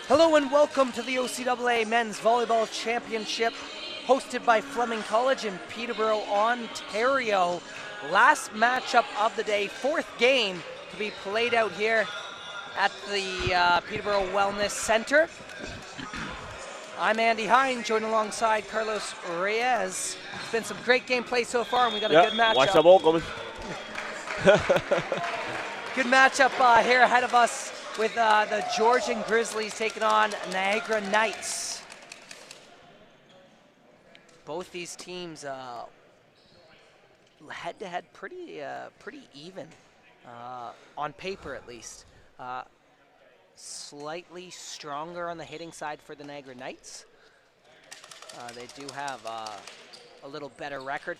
Hello and welcome to the OCAA Men's Volleyball Championship, hosted by Fleming College in Peterborough, Ontario. Last matchup of the day, fourth game to be played out here at the Peterborough Wellness Center. I'm Andy Hine, joined alongside Carlos Reyes. It's been some great gameplay so far, and we got a good matchup. Watch the ball coming. Good matchup here ahead of us with the Georgian Grizzlies taking on Niagara Knights. Both these teams head-to-head pretty even, on paper at least. Slightly stronger on the hitting side for the Niagara Knights. They do have a little better record.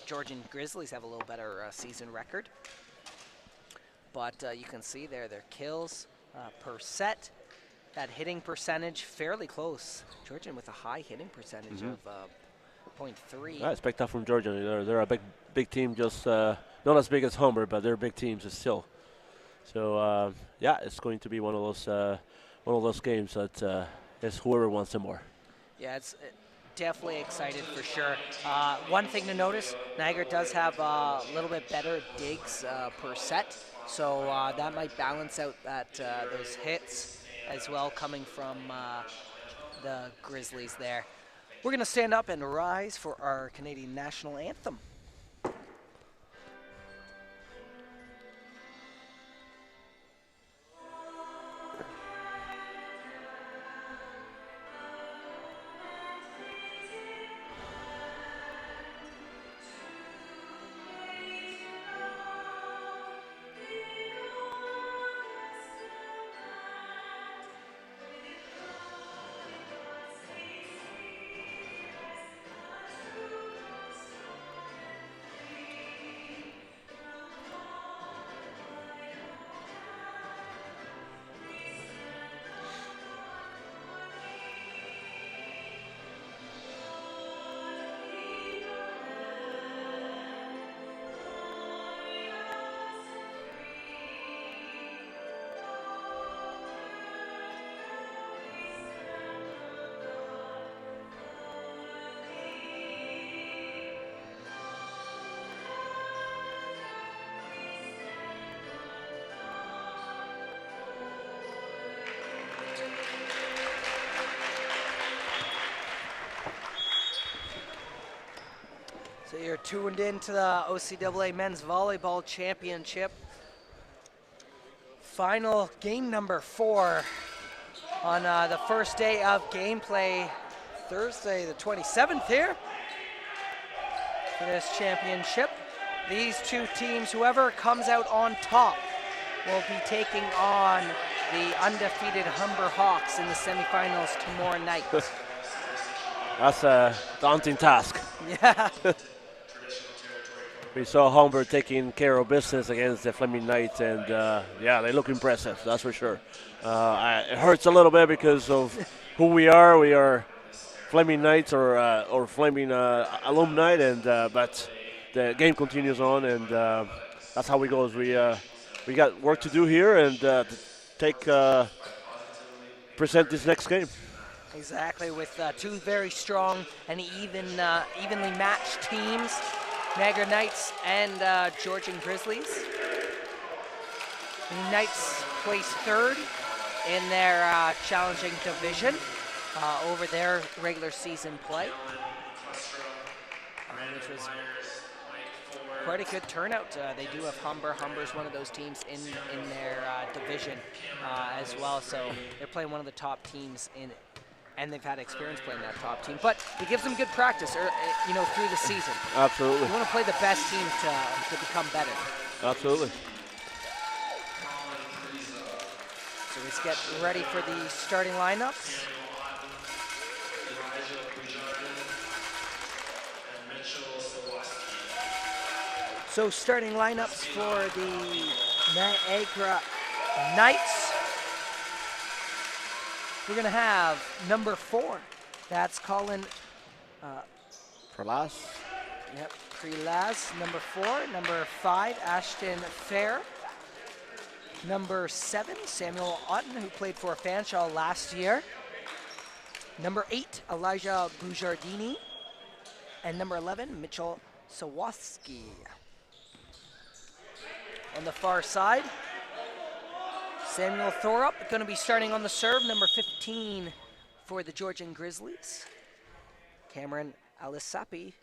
Georgian Grizzlies have a little better season record. But you can see there their kills per set, that hitting percentage fairly close. Georgian with a high hitting percentage of 0.3. I expect that from Georgian. They're a big team, just not as big as Humber, but they're big teams still. So it's going to be one of those games that is whoever wants them more. Yeah, it's definitely excited for sure. One thing to notice, Niagara does have a little bit better digs per set, so that might balance out those hits as well coming from the Grizzlies there. We're going to stand up and rise for our Canadian national anthem. So you're tuned in to the OCAA Men's Volleyball Championship. Final game number 4 on the first day of gameplay, Thursday the 27th here for this championship. These two teams, whoever comes out on top, will be taking on the undefeated Humber Hawks in the semifinals tomorrow night. That's a daunting task. Yeah. We saw Humber taking care of business against the Fleming Knights, and they look impressive, that's for sure. It hurts a little bit because of who we are. We are Fleming Knights or Fleming alumni, and but the game continues on, and that's how it goes. We got work to do here, and present this next game. Exactly, with two very strong and evenly matched teams, Niagara Knights and Georgian Grizzlies. The Knights placed third in their challenging division over their regular season play, which was quite a good turnout. They do have Humber. Humber's one of those teams in their division as well, so they're playing one of the top teams in it. And they've had experience playing that top team. But it gives them good practice, through the season. Absolutely. You want to play the best team to become better. Absolutely. So let's get ready for the starting lineups. So starting lineups for the Niagara Knights. We're going to have number 4. That's Colin Prelas. Yep, Prelas, number 4. Number 5, Ashton Fair. Number 7, Samuel Otten, who played for Fanshawe last year. Number 8, Elijah Bujardini. And number 11, Mitchell Sawaski. On the far side, Samuel Thorup going to be starting on the serve, number 15 for the Georgian Grizzlies. Cameron Alisapi,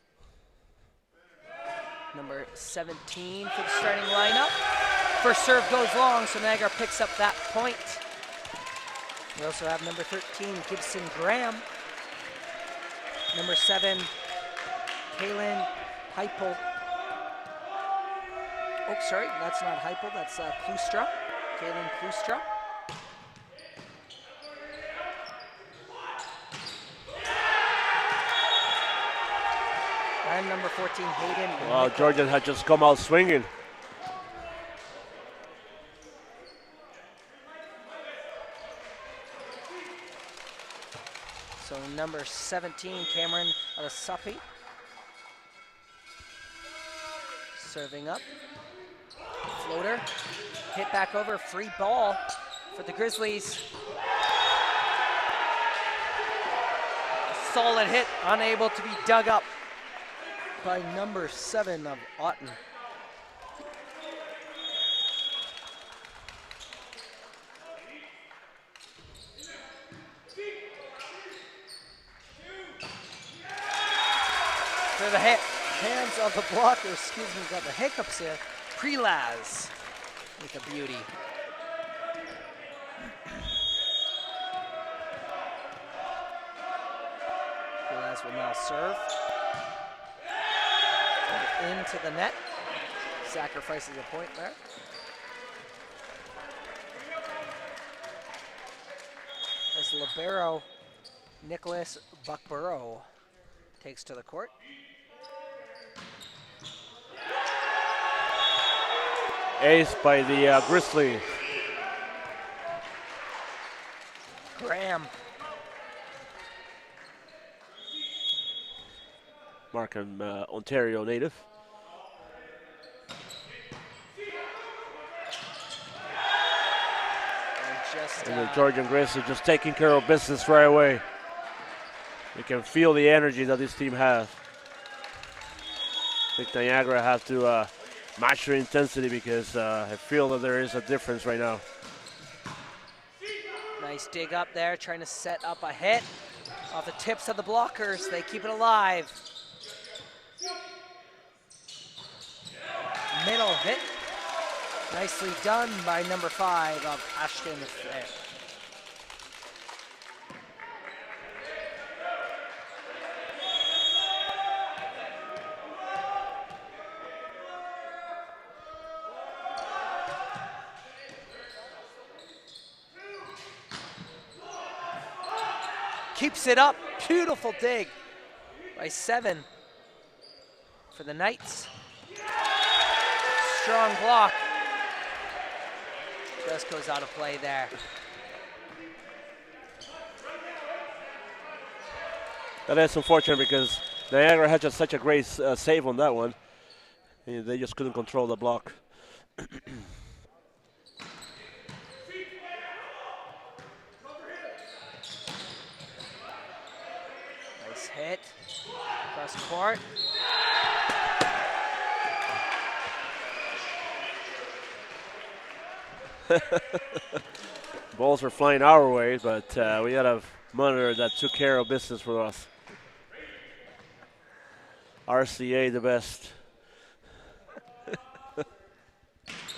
number 17 for the starting lineup. First serve goes long, so Niagara picks up that point. We also have number 13, Gibson Graham. Number 7, Kaylin Heipel. Oh, sorry, that's not Heipel, that's Klustra. Kaylin Klustra. And number 14, Hayden. Wow, Georgian had just come out swinging. So number 17, Cameron Alasapi. Serving up. Floater. Hit back over. Free ball for the Grizzlies. Solid hit. Unable to be dug up by number 7 of Otten. For the hands of the blocker, excuse me, got the hiccups here. Prelaz with a beauty. Prelaz will now serve. Into the net. Sacrifices a point there. As libero Nicholas Buckborough takes to the court. Ace by the Grizzlies. Graham. Markham, Ontario native. And the Georgian Grizzlies just taking care of business right away. You can feel the energy that this team has. I think Niagara have to match their intensity because I feel that there is a difference right now. Nice dig up there, trying to set up a hit off the tips of the blockers. They keep it alive. Middle hit. Nicely done by number 5 of Ashton Fair. Keeps it up. Beautiful dig by 7 for the Knights. Strong block. Just goes out of play there. That is unfortunate because Niagara had just such a great save on that one. And they just couldn't control the block. Nice hit. Cross court. Balls are flying our way, but we got a monitor that took care of business for us. RCA the best.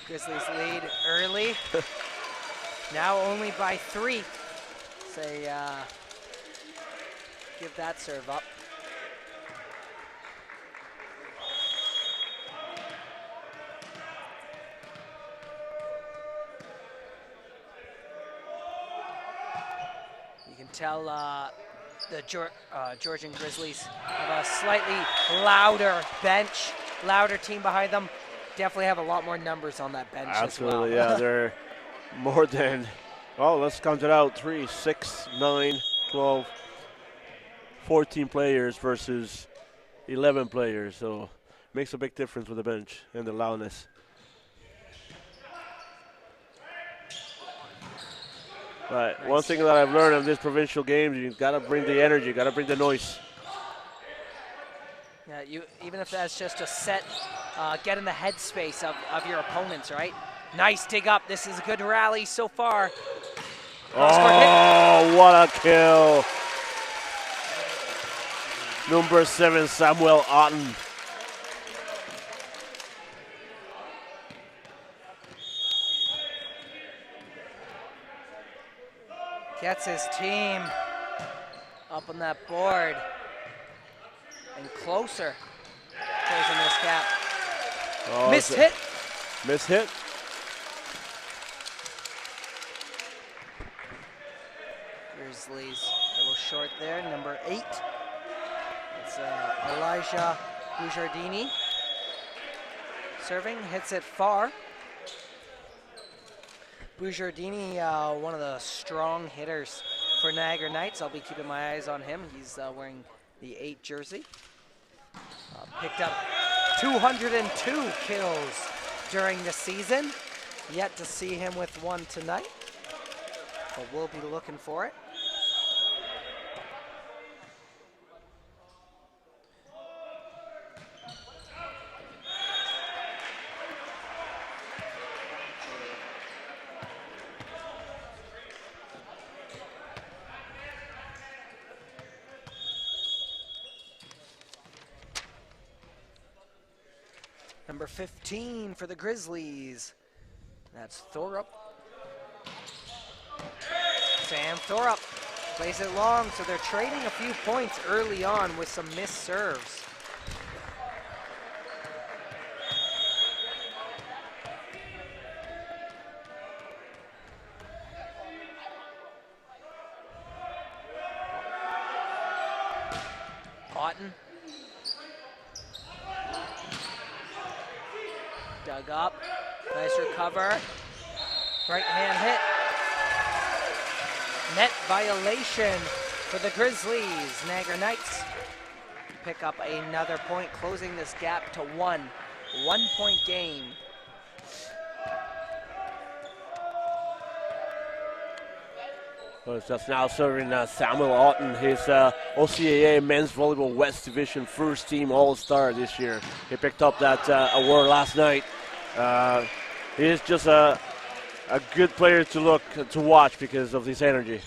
Grizzlies lead early. Now only by 3. Say, give that serve up. You can tell the Georgian Grizzlies have a slightly louder bench, louder team behind them. Definitely have a lot more numbers on that bench. Absolutely, as well. yeah. They're more than, well, let's count it out. 3, 6, 9, 12, 14 players versus 11 players. So makes a big difference with the bench and the loudness. But Nice. one thing that I've learned in these provincial games, you've got to bring the energy, you got to bring the noise. Yeah, even if that's just a set, get in the headspace of your opponents, right? Nice dig up. This is a good rally so far. Cross-court hit. Oh, what a kill. Number 7, Samuel Otten. Gets his team up on that board and closer, closing this gap. Oh, Missed hit. Missed hit. Grizzlies a little short there, number 8. It's Elijah Bujardini serving, hits it far. Bujardini, one of the strong hitters for Niagara Knights. I'll be keeping my eyes on him. He's wearing the 8 jersey. Picked up 202 kills during the season. Yet to see him with one tonight, but we'll be looking for it. Number 15 for the Grizzlies. That's Thorup. Sam Thorup plays it long, so they're trading a few points early on with some missed serves. Otten. Dug up. Nice recover. Right hand hit. Net violation for the Grizzlies. Niagara Knights pick up another point, closing this gap to 1. 1-point game. Well, it's just now serving Samuel Otten, his OCAA Men's Volleyball West Division first team All-Star this year. He picked up that award last night. He is just a good player to watch because of his energy.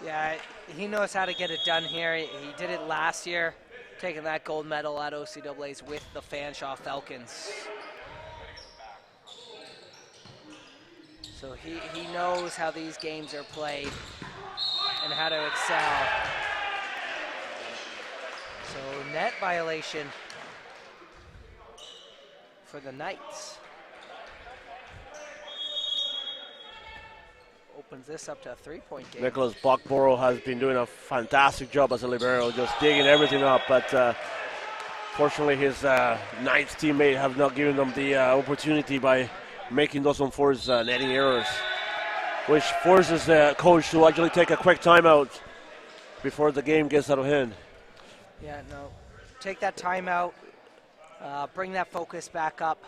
Yeah, he knows how to get it done here. He did it last year, taking that gold medal at OCAA's with the Fanshawe Falcons. So he knows how these games are played and how to excel. So net violation for the Knights. Opens this up to a 3-point game. Nicholas Buckborough has been doing a fantastic job as a libero, just digging everything up, but fortunately his Knights teammate have not given them the opportunity by making those unforced netting errors, which forces the coach to actually take a quick timeout before the game gets out of hand. Yeah, no. Take that timeout, bring that focus back up,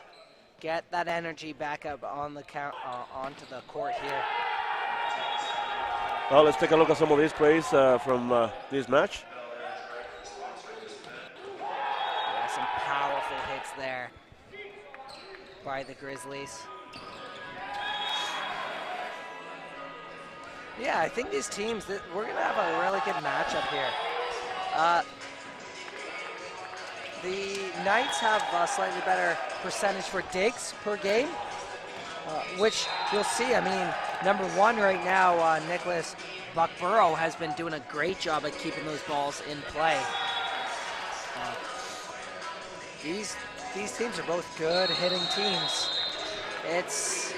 get that energy back up on the onto the court here. Well, let's take a look at some of these plays from this match. Yeah, some powerful hits there by the Grizzlies. Yeah, I think these teams, we're going to have a really good matchup here. The Knights have a slightly better percentage for digs per game, which you'll see. I mean, number 1 right now, Nicholas Buckborough has been doing a great job at keeping those balls in play. These teams are both good hitting teams. This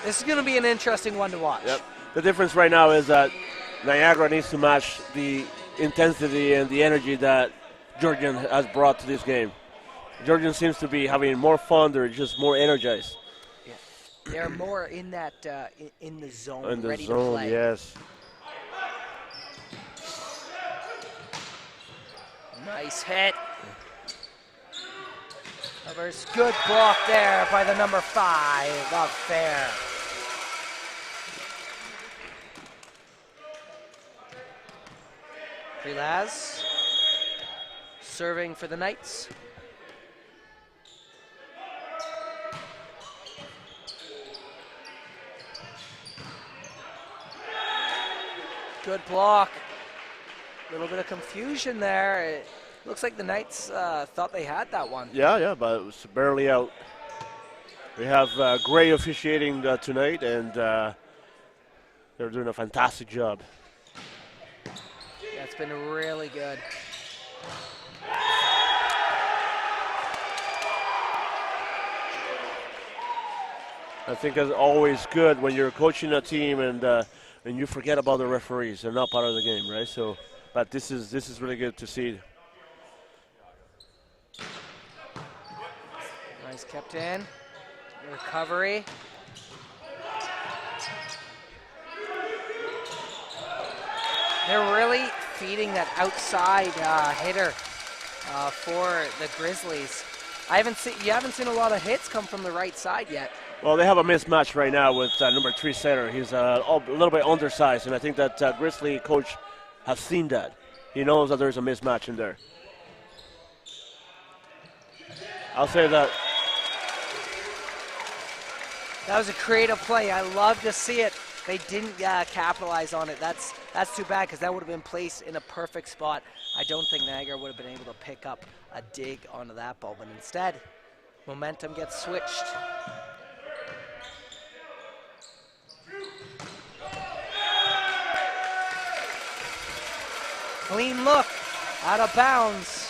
is going to be an interesting one to watch. Yep. The difference right now is that Niagara needs to match the intensity and the energy that Georgian has brought to this game. Georgian seems to be having more fun. They're just more energized. Yeah. They're more in that in the zone, in the ready zone, to play. Yes. Nice hit. Covers. Good block there by the number 5 of Fair. Relaz serving for the Knights. Good block. A little bit of confusion there. It looks like the Knights thought they had that one. Yeah, but it was barely out. We have great officiating tonight, and they're doing a fantastic job. Yeah, it's been really good. I think it's always good when you're coaching a team and you forget about the referees. They're not part of the game, right? So, but this is really good to see. Nice kept in. Recovery. They're really feeding that outside hitter for the Grizzlies. You haven't seen a lot of hits come from the right side yet. Well, they have a mismatch right now with number 3 center. He's a little bit undersized, and I think that Grizzly coach has seen that. He knows that there's a mismatch in there. I'll say that. That was a creative play. I love to see it. They didn't capitalize on it. That's too bad because that would have been placed in a perfect spot. I don't think Niagara would have been able to pick up a dig onto that ball, but instead, momentum gets switched. Clean look, out of bounds.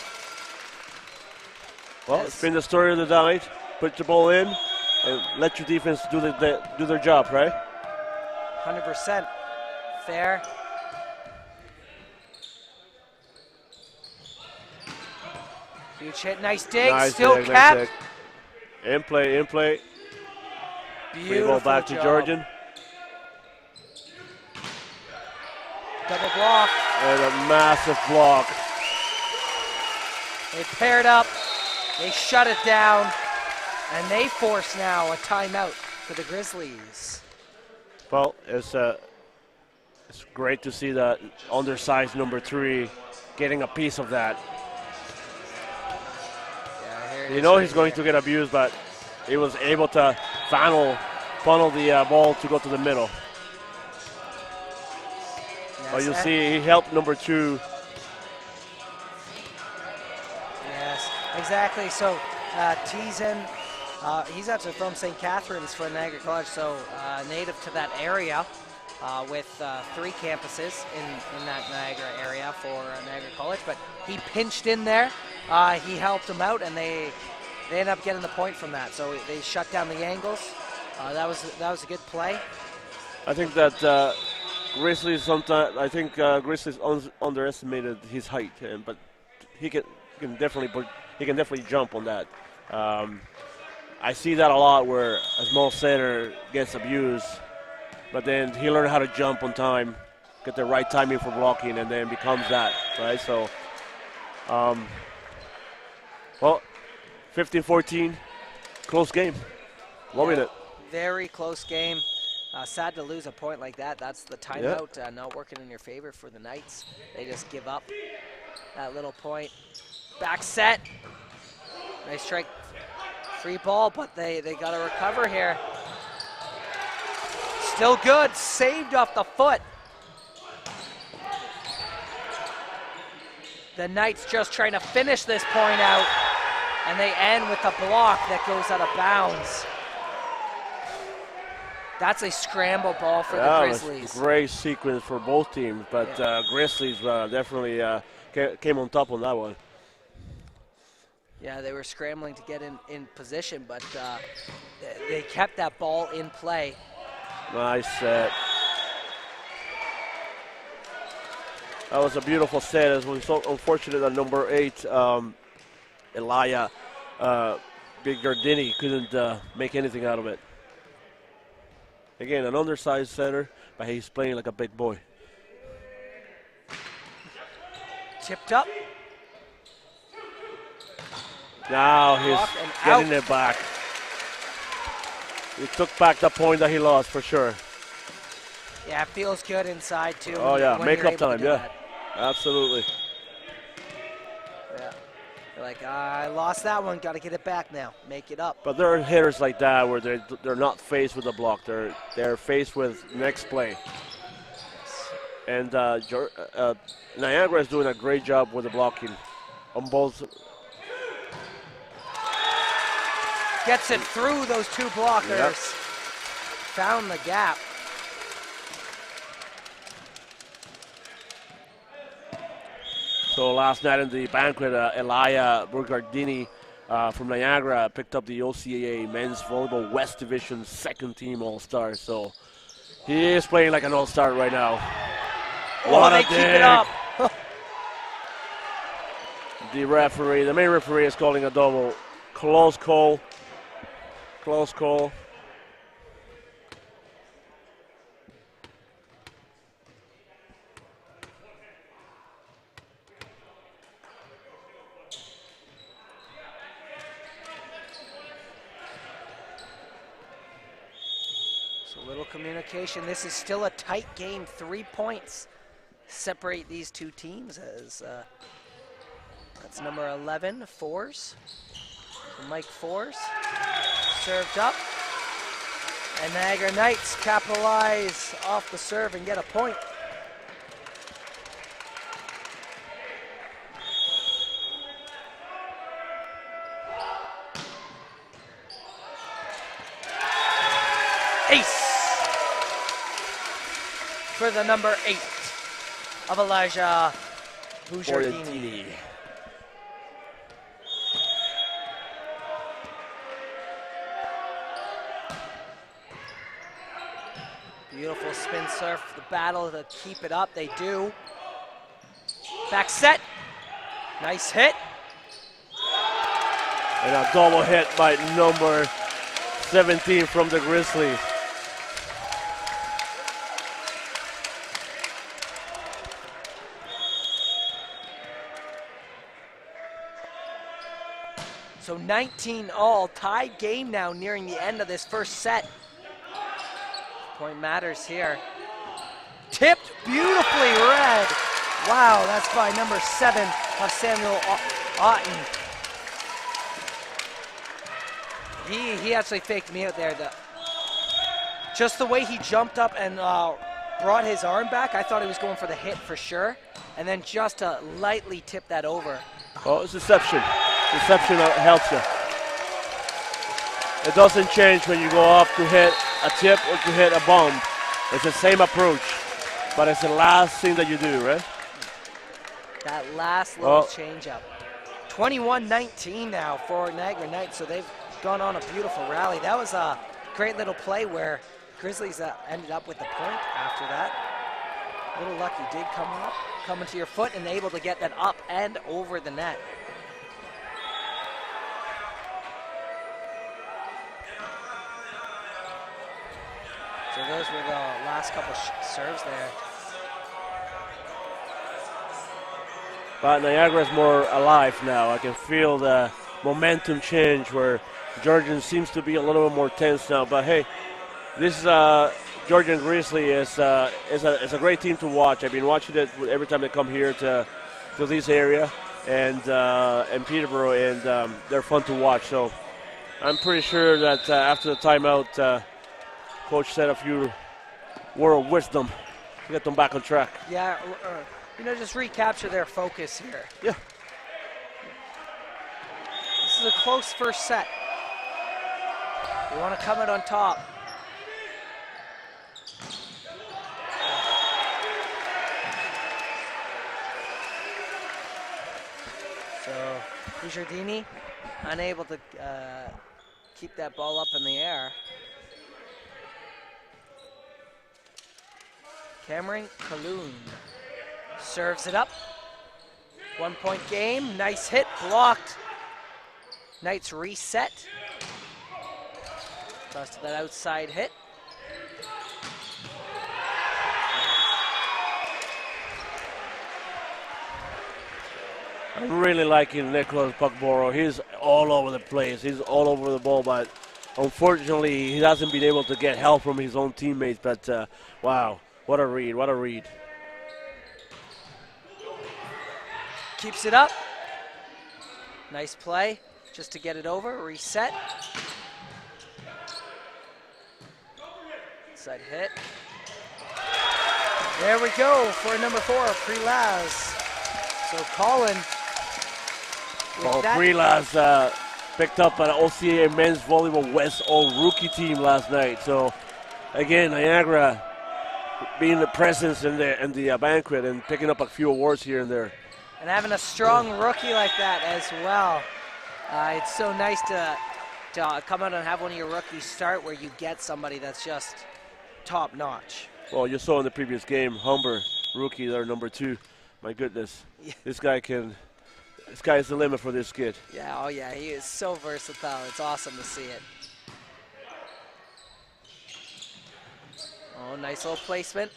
Well, it's been the story of the night. Put the ball in and let your defense do their job, right? 100% fair. Huge hit, nice dig, Nice still dig, kept. nice dig. In play. Beautiful Free ball back to job. Georgian. Double block. And a massive block. They paired up, they shut it down, and they force now a timeout for the Grizzlies. Well, it's great to see that undersized number 3 getting a piece of that. Yeah, here it You is know right he's going here. to get abused, but he was able to funnel the ball to go to the middle. Well, you'll see he helped number 2. Yes, exactly. So Teasen, he's actually from St. Catharines for Niagara College, so native to that area with 3 campuses in that Niagara area for Niagara College. But he pinched in there. He helped them out, and they ended up getting the point from that. So they shut down the angles. That was a good play. I think that Grizzlies sometimes. I think Grizzlies underestimated his height, but he can definitely jump on that. I see that a lot where a small center gets abused, but then he learned how to jump on time, get the right timing for blocking, and then becomes that, right? So, well, 15-14, close game. Loving it. Very close game. Sad to lose a point like that. That's the timeout not working in your favor for the Knights. They just give up that little point. Back set. Nice strike. Free ball, but they got to recover here. Still good. Saved off the foot. The Knights just trying to finish this point out, and they end with a block that goes out of bounds. That's a scramble ball for the Grizzlies. Great sequence for both teams, but Grizzlies definitely came on top on that one. Yeah, they were scrambling to get in position, but they kept that ball in play. Nice set. That was a beautiful set. It was so unfortunate that number 8, Elia Bigardini, couldn't make anything out of it. Again, an undersized center, but he's playing like a big boy. Tipped up. Now he's getting it back. He took back the point that he lost for sure. Yeah, it feels good inside too. Oh yeah, when make you're up able to time, do yeah. that. Absolutely. Yeah. They're like, I lost that one. Got to get it back now. Make it up. But there are hitters like that where they're not faced with the block. They're faced with next play. And Niagara is doing a great job with the blocking on both. Gets it through those two blockers. Yep. Found the gap. So last night in the banquet, Elia Burgardini from Niagara picked up the OCAA Men's Volleyball West Division second team All-Star. So he is playing like an All-Star right now. Oh, they keep it up. The main referee is calling a double. Close call. Close call. So little communication. This is still a tight game. 3 points separate these two teams as that's number 11, Fours. So Mike Fours served up. And Niagara Knights capitalize off the serve and get a point. Ace for the number 8 of Elijah Bujardini. Beautiful spin surf, the battle to keep it up, they do. Back set, nice hit. And a double hit by number 17 from the Grizzlies. So 19 all, tied game now nearing the end of this first set. Point matters here. Tipped beautifully red. Wow, that's by number 7 of Samuel Otten. He actually faked me out there. Just the way he jumped up and brought his arm back, I thought he was going for the hit for sure. And then just to lightly tip that over. Oh, it's deception. Deception helps you. It doesn't change when you go up to hit a tip or to hit a bomb. It's the same approach, but it's the last thing that you do, right? That last little change up. 21-19 now for Niagara Knights, so they've gone on a beautiful rally. That was a great little play where Grizzlies ended up with the point after that. Little lucky dig coming to your foot and able to get that up and over the net. So those were the last couple serves there. But Niagara is more alive now. I can feel the momentum change where Georgian seems to be a little bit more tense now. But hey, this Georgian Grizzly is a great team to watch. I've been watching it every time they come here to this area and Peterborough, and they're fun to watch. So I'm pretty sure that after the timeout, Coach said a few words of wisdom to get them back on track. Yeah, just recapture their focus here. Yeah. This is a close first set. We want to come out on top. So, Bujardini unable to keep that ball up in the air. Cameron Kaloon serves it up. 1 point game, nice hit, blocked. Knights reset. Busted that outside hit. I'm really liking Nicholas Puckborough. He's all over the place. He's all over the ball, but unfortunately, he hasn't been able to get help from his own teammates. But wow, what a read, what a read. keeps it up. Nice play, just to get it over, reset. Side hit. There we go for number 4, Prelaz. So Colin. Well, Prelaz picked up an OCAA men's volleyball West All rookie team last night. So again, Niagara being the presence in the banquet and picking up a few awards here and there. And having a strong rookie like that as well. It's so nice to come out and have one of your rookies start where you get somebody that's just top notch. Well, you saw in the previous game, Humber, rookie there, number 2. My goodness, Yeah. This guy is the limit for this kid. Yeah, oh yeah, he is so versatile. It's awesome to see it. Oh, nice little placement.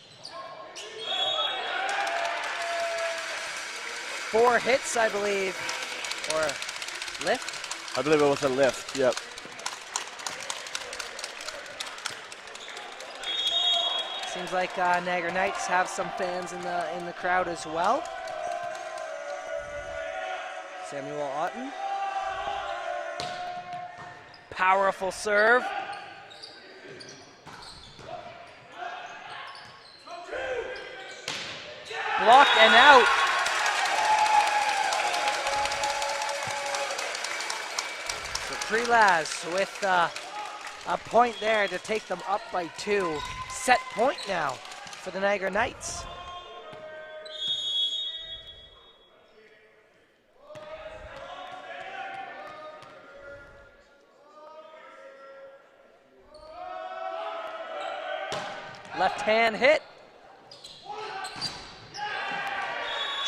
4 hits, I believe, or lift? I believe it was a lift, yep. Seems like Niagara Knights have some fans in the crowd as well. Samuel Otten. Powerful serve. Blocked and out. So Prelaz with a point there to take them up by 2. Set point now for the Niagara Knights. Left hand hit.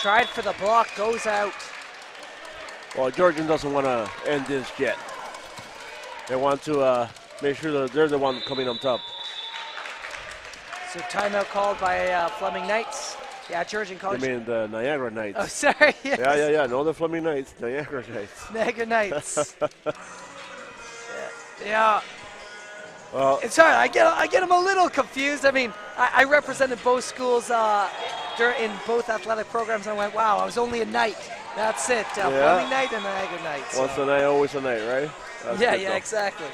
Tried for the block, goes out. Well, Georgian doesn't want to end this yet. They want to make sure that they're the one coming on top. So timeout called by Fleming Knights. Yeah, Georgian College. You mean the Niagara Knights? Oh, sorry. Yes. Yeah. No, the Fleming Knights, Niagara Knights. Niagara Knights. yeah. Well, It's hard. I get them a little confused. I mean, I represented both schools in both athletic programs. And I went, wow, I was only a Knight. That's it. Fleming Knight and Niagara Knights. Once a night, always a night, right? That's Yeah, exactly.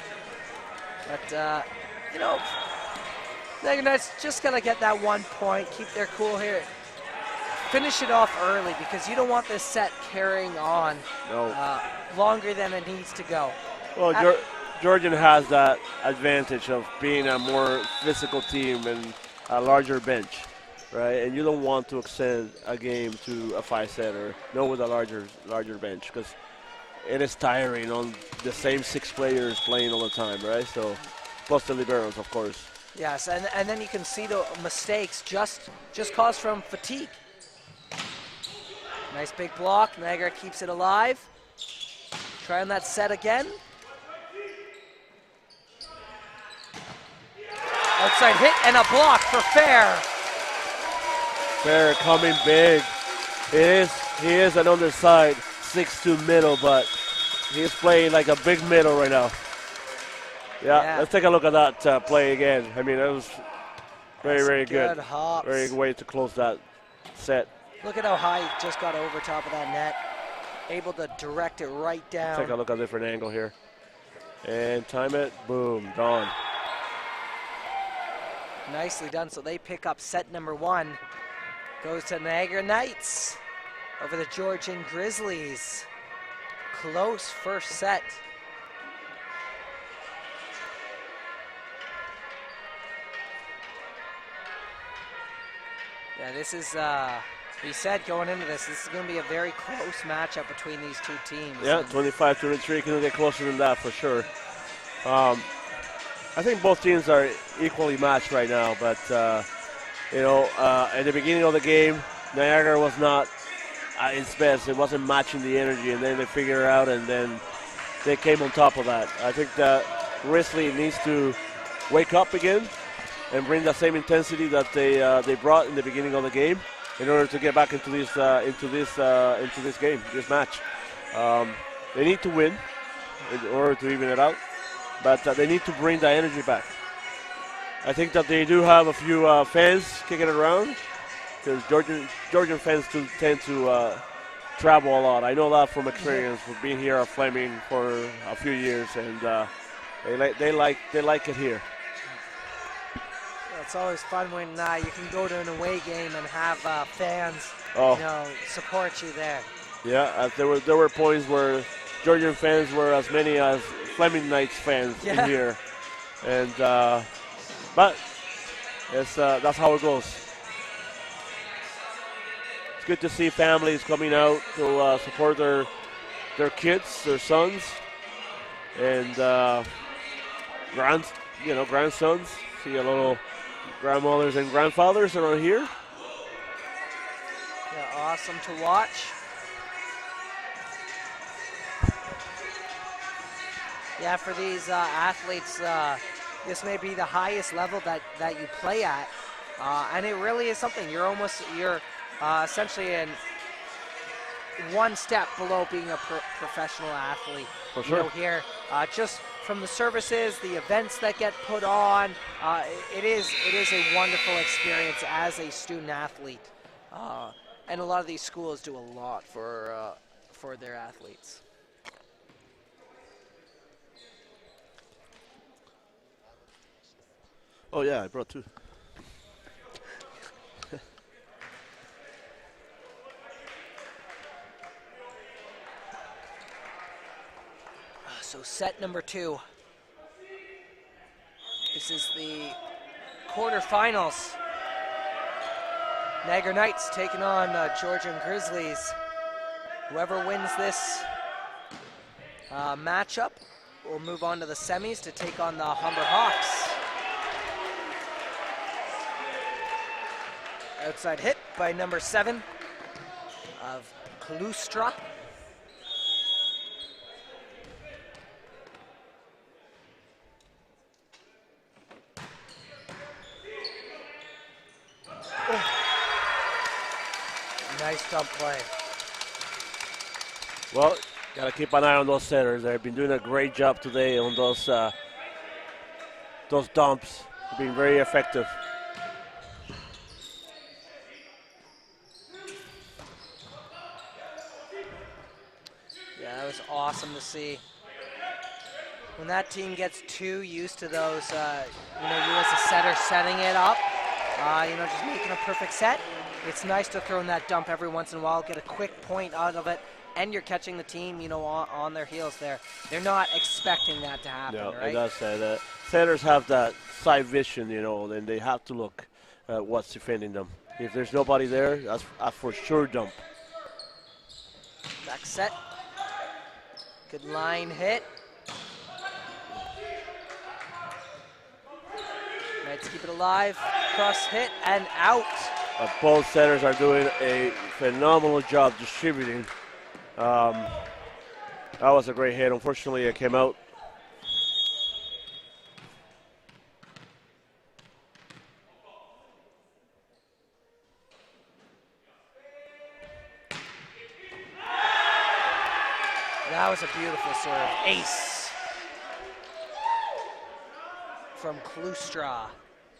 But Niagara Knights just gotta get that 1 point, keep their cool here. Finish it off early because you don't want this set carrying on longer than it needs to go. Well, Georgian has that advantage of being a more physical team and a larger bench, right? And you don't want to extend a game to a 5-set or with a larger bench because it is tiring on the same 6 players playing all the time, right? So, plus the liberos, of course. Yes, and then you can see the mistakes just caused from fatigue. Nice big block. Niagara keeps it alive. Trying that set again. Outside hit and a block for Fair. Fair coming big. He is an underside 6'2" middle, but he's playing like a big middle right now. Yeah, let's take a look at that play again. I mean, it was very good. Hops. Very good way to close that set. Look at how high he just got over top of that net. Able to direct it right down. Take a look at a different angle here. And time it. Boom. Gone. Nicely done. So they pick up set number 1. Goes to Niagara Knights over the Georgian Grizzlies. Close first set. Yeah, this is, we said going into this is going to be a very close matchup between these two teams. Yeah, 25-23, can get closer than that for sure. I think both teams are equally matched right now, but, at the beginning of the game, Niagara was not at its best. It wasn't matching the energy, and then they figured it out, and then they came on top of that. I think that Grizzlies needs to wake up again and bring the same intensity that they brought in the beginning of the game in order to get back into this game, this match. They need to win in order to even it out, but they need to bring the energy back. I think that they do have a few fans kicking it around because Georgian fans tend to travel a lot. I know that from experience, with being here at Fleming for a few years, and they like it here. It's always fun when you can go to an away game and have fans, support you there. Yeah, there were points where Georgian fans were as many as Fleming Knights fans in here, and but that's how it goes. It's good to see families coming out to support their kids, their sons, and grandsons. See a little grandmothers and grandfathers around here. Yeah, awesome to watch. Yeah, for these athletes, this may be the highest level that you play at, and it really is something. You're essentially in one step below being a professional athlete. For sure. Here, just from the services, the events that get put on, it is a wonderful experience as a student athlete, and a lot of these schools do a lot for their athletes. Oh yeah, I brought two. So set number 2. This is the quarterfinals. Niagara Knights taking on Georgian Grizzlies. Whoever wins this matchup will move on to the semis to take on the Humber Hawks. Outside hit by number 7 of Klustra. Nice dump play. Well, got to keep an eye on those setters. They've been doing a great job today on those dumps. They've been very effective. Yeah, that was awesome to see. When that team gets too used to those, you as a setter setting it up, just making a perfect set, it's nice to throw in that dump every once in a while, get a quick point out of it, and you're catching the team, on their heels there. They're not expecting that to happen, right? And that's that. Setters have that side vision, and they have to look at what's defending them. If there's nobody there, that's a for sure dump. Back set. Good line hit. Knights keep it alive. Cross hit and out. Both setters are doing a phenomenal job distributing. That was a great hit. Unfortunately, it came out. That was a beautiful serve. Ace from Klustra.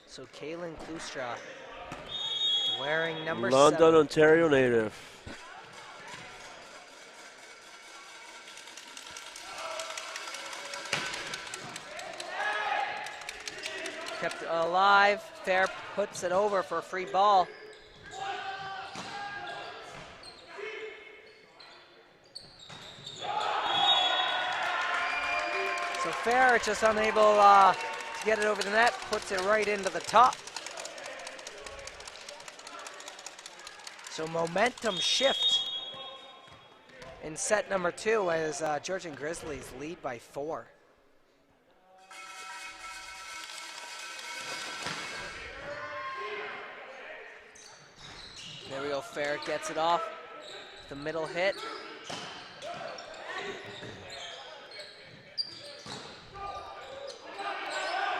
So Kaylin Klustra wearing number 7. London, Ontario native. Kept it alive. Fair puts it over for a free ball. So Fair just unable to get it over the net, puts it right into the top. So momentum shift in set number 2 as Georgian Grizzlies lead by 4. There we go, Fair gets it off. The middle hit.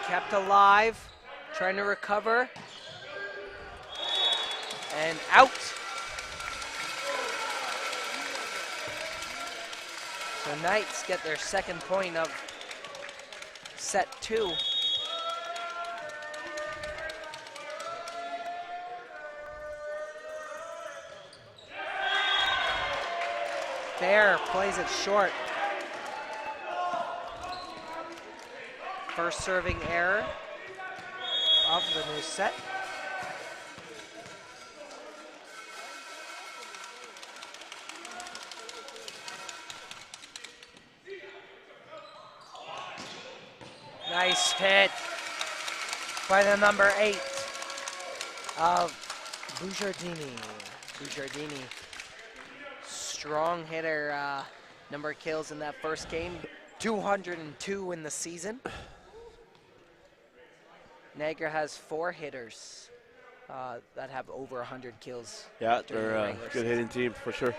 Kept alive, trying to recover. And out. So Knights get their second point of set 2. Fair plays it short. First serving error of the new set. Nice hit by the number 8 of Bujardini. Bujardini, strong hitter, number of kills in that first game, 202 in the season. Niagara has 4 hitters that have over 100 kills. Yeah, during they're the a regular good season. hitting team for sure.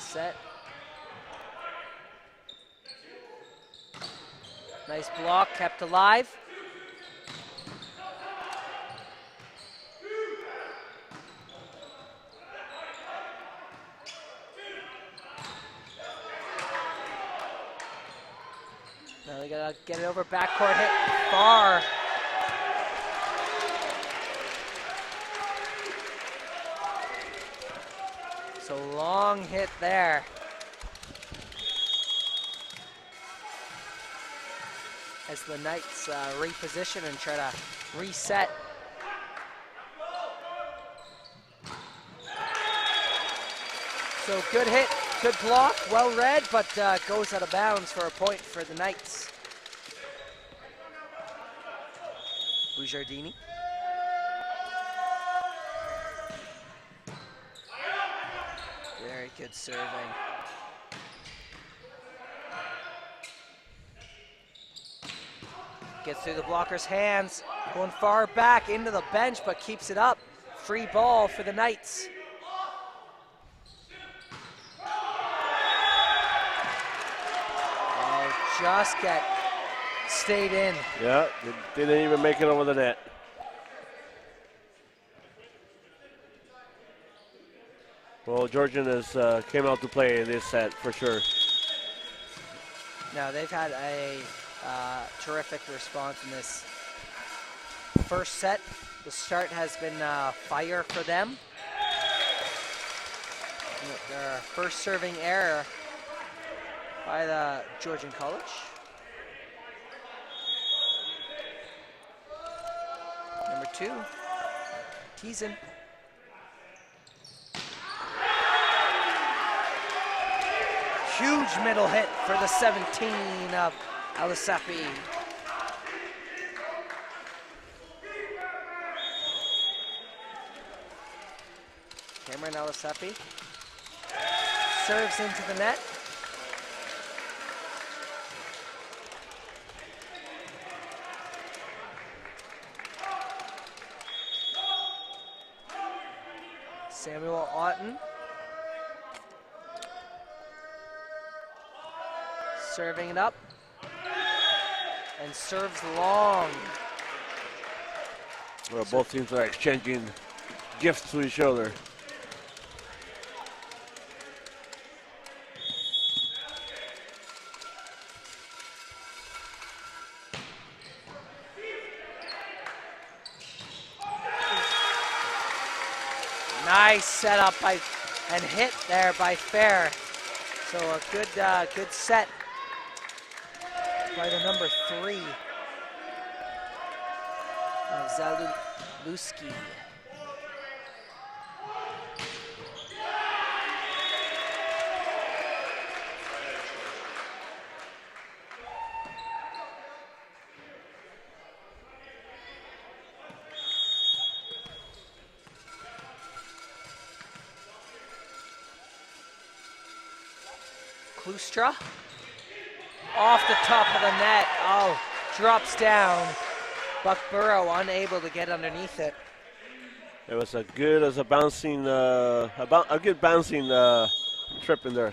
Set. Nice block, kept alive. Now they gotta get it over backcourt, hit far. So long hit there. As the Knights reposition and try to reset. So good hit, good block, well read, but goes out of bounds for a point for the Knights. Bujardini. Very good serving. Gets through the blocker's hands, going far back into the bench, but keeps it up. Free ball for the Knights. Oh, just stayed in. Yeah, they didn't even make it over the net. Well, Georgian has came out to play in this set for sure. No, they've had a terrific response in this first set. The start has been fire for them. Their first serving error by the Georgian College. Number 2, Teason. Huge middle hit for the 17 of Alisapi. Cameron Alisapi serves into the net. Samuel Otten serving it up and serves long. Well, both teams are exchanging gifts to each other. Nice setup and hit there by Fair. So a good set by the number 3 of Zaluski. Klustra off the top of the net. Oh, drops down. Buckborough unable to get underneath it. It was a good bouncing trip in there.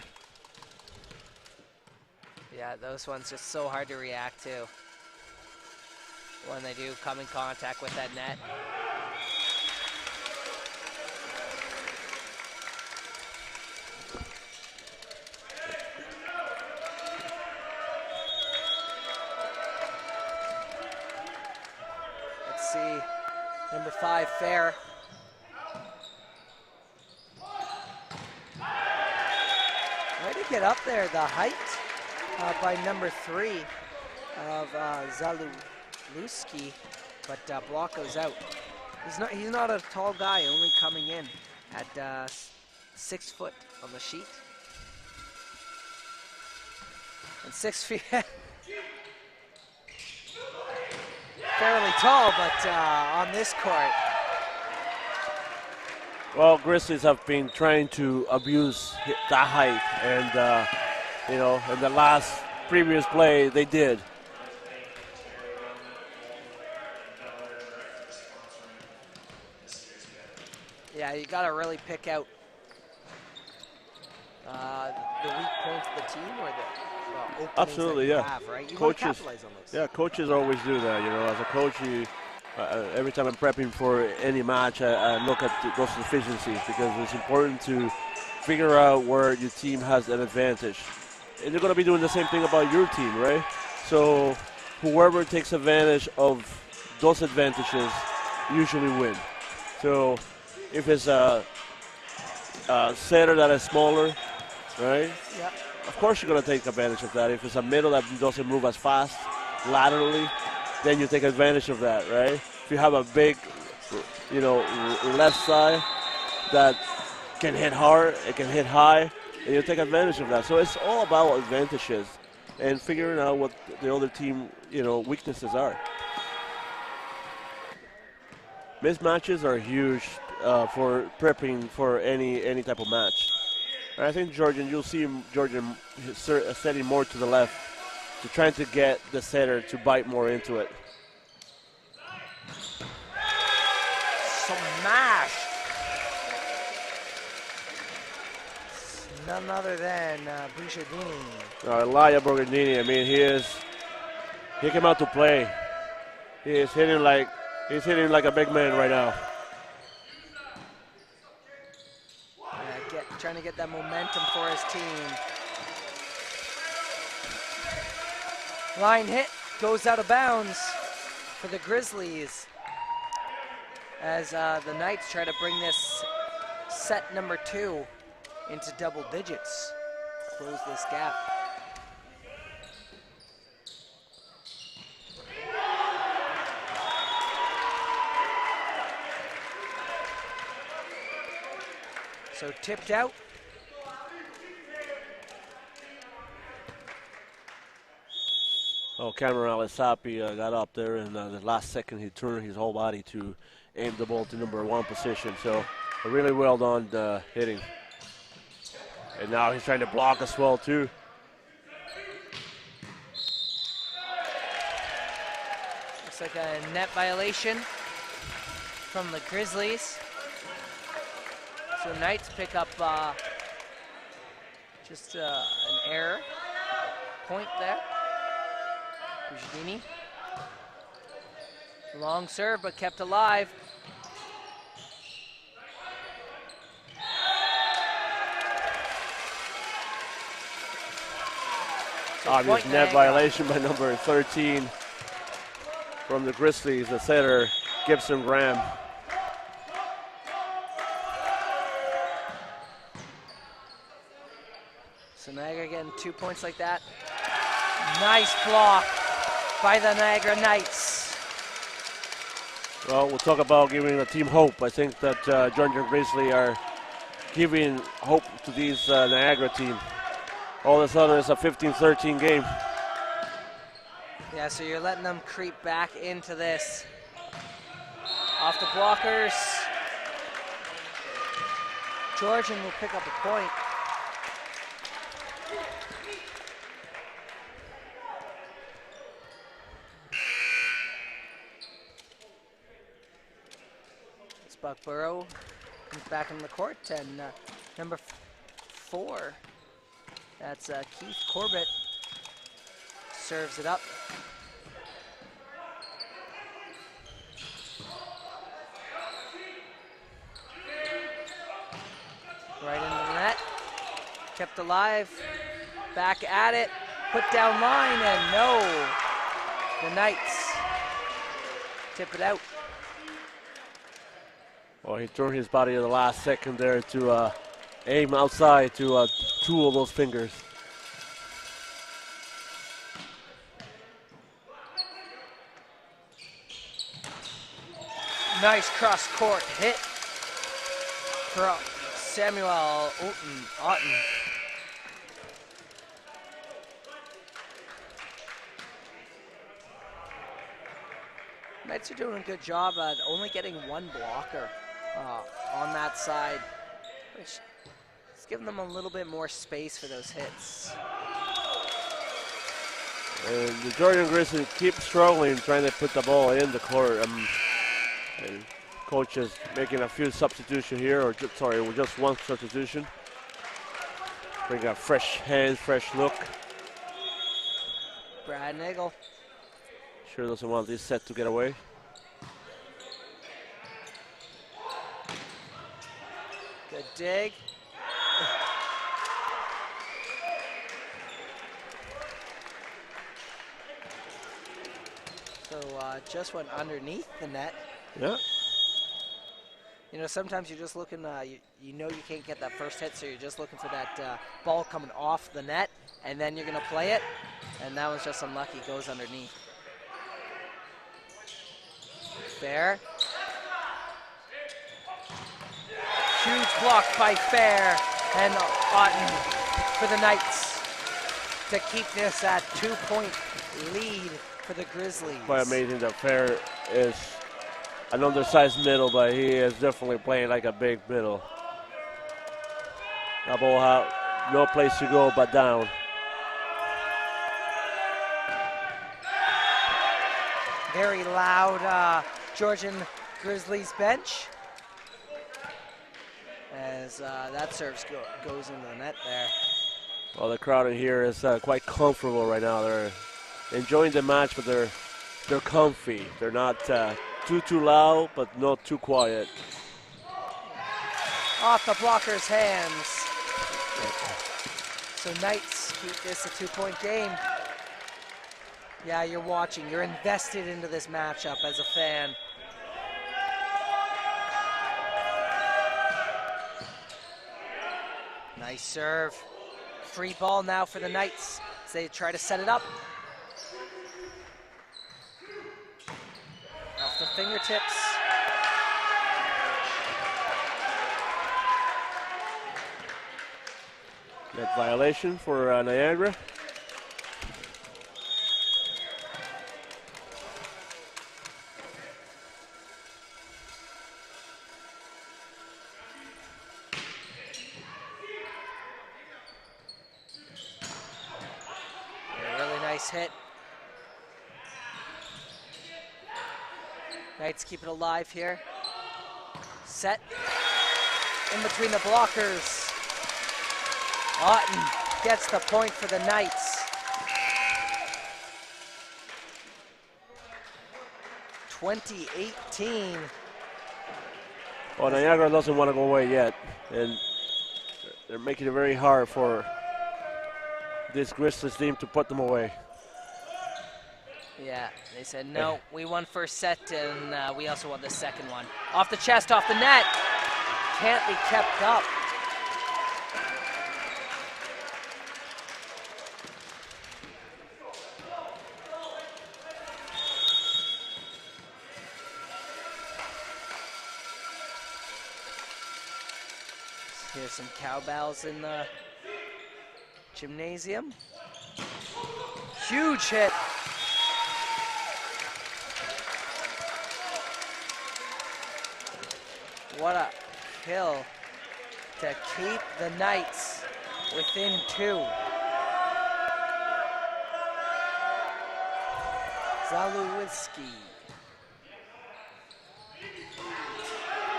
Yeah, those ones just so hard to react to when they do come in contact with that net. see number 5, Fair. Way to get up there, the height by number 3 of Zalewski, but block goes out. He's not a tall guy, only coming in at 6 foot on the sheet. And 6 feet. Fairly tall, but on this court. Well, Grizzlies have been trying to abuse that height, and you know, in the last previous play, they did. Yeah, you got to really pick out the weak points of the team or the openings Absolutely, that you yeah. have, right? You Coaches, want to capitalize on those. yeah, coaches always do that. You know, as a coach, every time I'm prepping for any match, I look at those deficiencies because it's important to figure out where your team has an advantage. And you're going to be doing the same thing about your team, right? So whoever takes advantage of those advantages usually win. So if it's a setter that is smaller, right? Yeah. Of course you're going to take advantage of that. If it's a middle that doesn't move as fast laterally, then you take advantage of that, right? If you have a big, you know, left side that can hit hard, it can hit high, and you take advantage of that. So it's all about advantages and figuring out what the other team, you know, weaknesses are. Mismatches are huge for prepping for any type of match. And I think Georgian, you'll see Georgian setting more to the left to trying to get the setter to bite more into it. Smash! None other than Bucciardini. Elia Borgandini, I mean, he came out to play. He's hitting like a big man right now. Yeah, trying to get that momentum for his team. Line hit goes out of bounds for the Grizzlies as the Knights try to bring this set number 2 into double digits, close this gap. So tipped out. Oh, Cameron Alisapi got up there, and the last second he turned his whole body to aim the ball to number 1 position. So really well done hitting. And now he's trying to block as well too. Looks like a net violation from the Grizzlies. So Knights pick up just an error point there. Bucciardini. Long serve, but kept alive. So obvious net violation by number 13 from the Grizzlies, the setter, Gibson Graham. So Niagara getting 2 points like that. Nice block by the Niagara Knights. Well, we'll talk about giving the team hope. I think that Georgian Grizzlies are giving hope to these Niagara team. All of a sudden, it's a 15-13 game. Yeah, so you're letting them creep back into this. Off the blockers. Georgian will pick up a point. It's Buckborough comes back in the court, and number 4. That's Keith Corbett, serves it up. Right into the net, kept alive, back at it, put down line, and no, the Knights tip it out. Well, he turned his body at the last second there to aim outside to two of those fingers. Nice cross-court hit from Samuel Otten. Knights are doing a good job at only getting one blocker on that side, which is giving them a little bit more space for those hits. And the Georgian Grizzlies keep struggling trying to put the ball in the court. And coach is making a few substitutions here, or just one substitution. Bring a fresh hand, fresh look. Brad Nagel. Sure doesn't want this set to get away. Good dig. So just went underneath the net. Yeah. You know, sometimes you're just looking, you know you can't get that first hit, so you're just looking for that ball coming off the net, and then you're going to play it. And that was just unlucky, goes underneath. Fair. Huge block by Fair and Otten for the Knights to keep this at 2-point lead for the Grizzlies. Quite amazing that Fair is an undersized middle, but he is definitely playing like a big middle. That ball out, no place to go but down. Very loud Georgian Grizzlies bench as that serve goes into the net there. Well, the crowd in here is quite comfortable right now. They're enjoying the match, but they're comfy. They're not too loud, but not too quiet. Off the blocker's hands. So Knights keep this a 2-point game. Yeah, you're watching. You're invested into this matchup as a fan. Nice serve. Free ball now for the Knights as they try to set it up. Off the fingertips. Net violation for Niagara. Hit. Knights keep it alive here. Set in between the blockers. Otten gets the point for the Knights. 2018. Well, Niagara doesn't want to go away yet, and they're making it very hard for this Grizzlies team to put them away. Yeah, they said, no, we won first set, and we also won the second one. Off the chest, off the net. Can't be kept up. Here's some cowbells in the gymnasium. Huge hit. What a kill to keep the Knights within 2. Zalowiski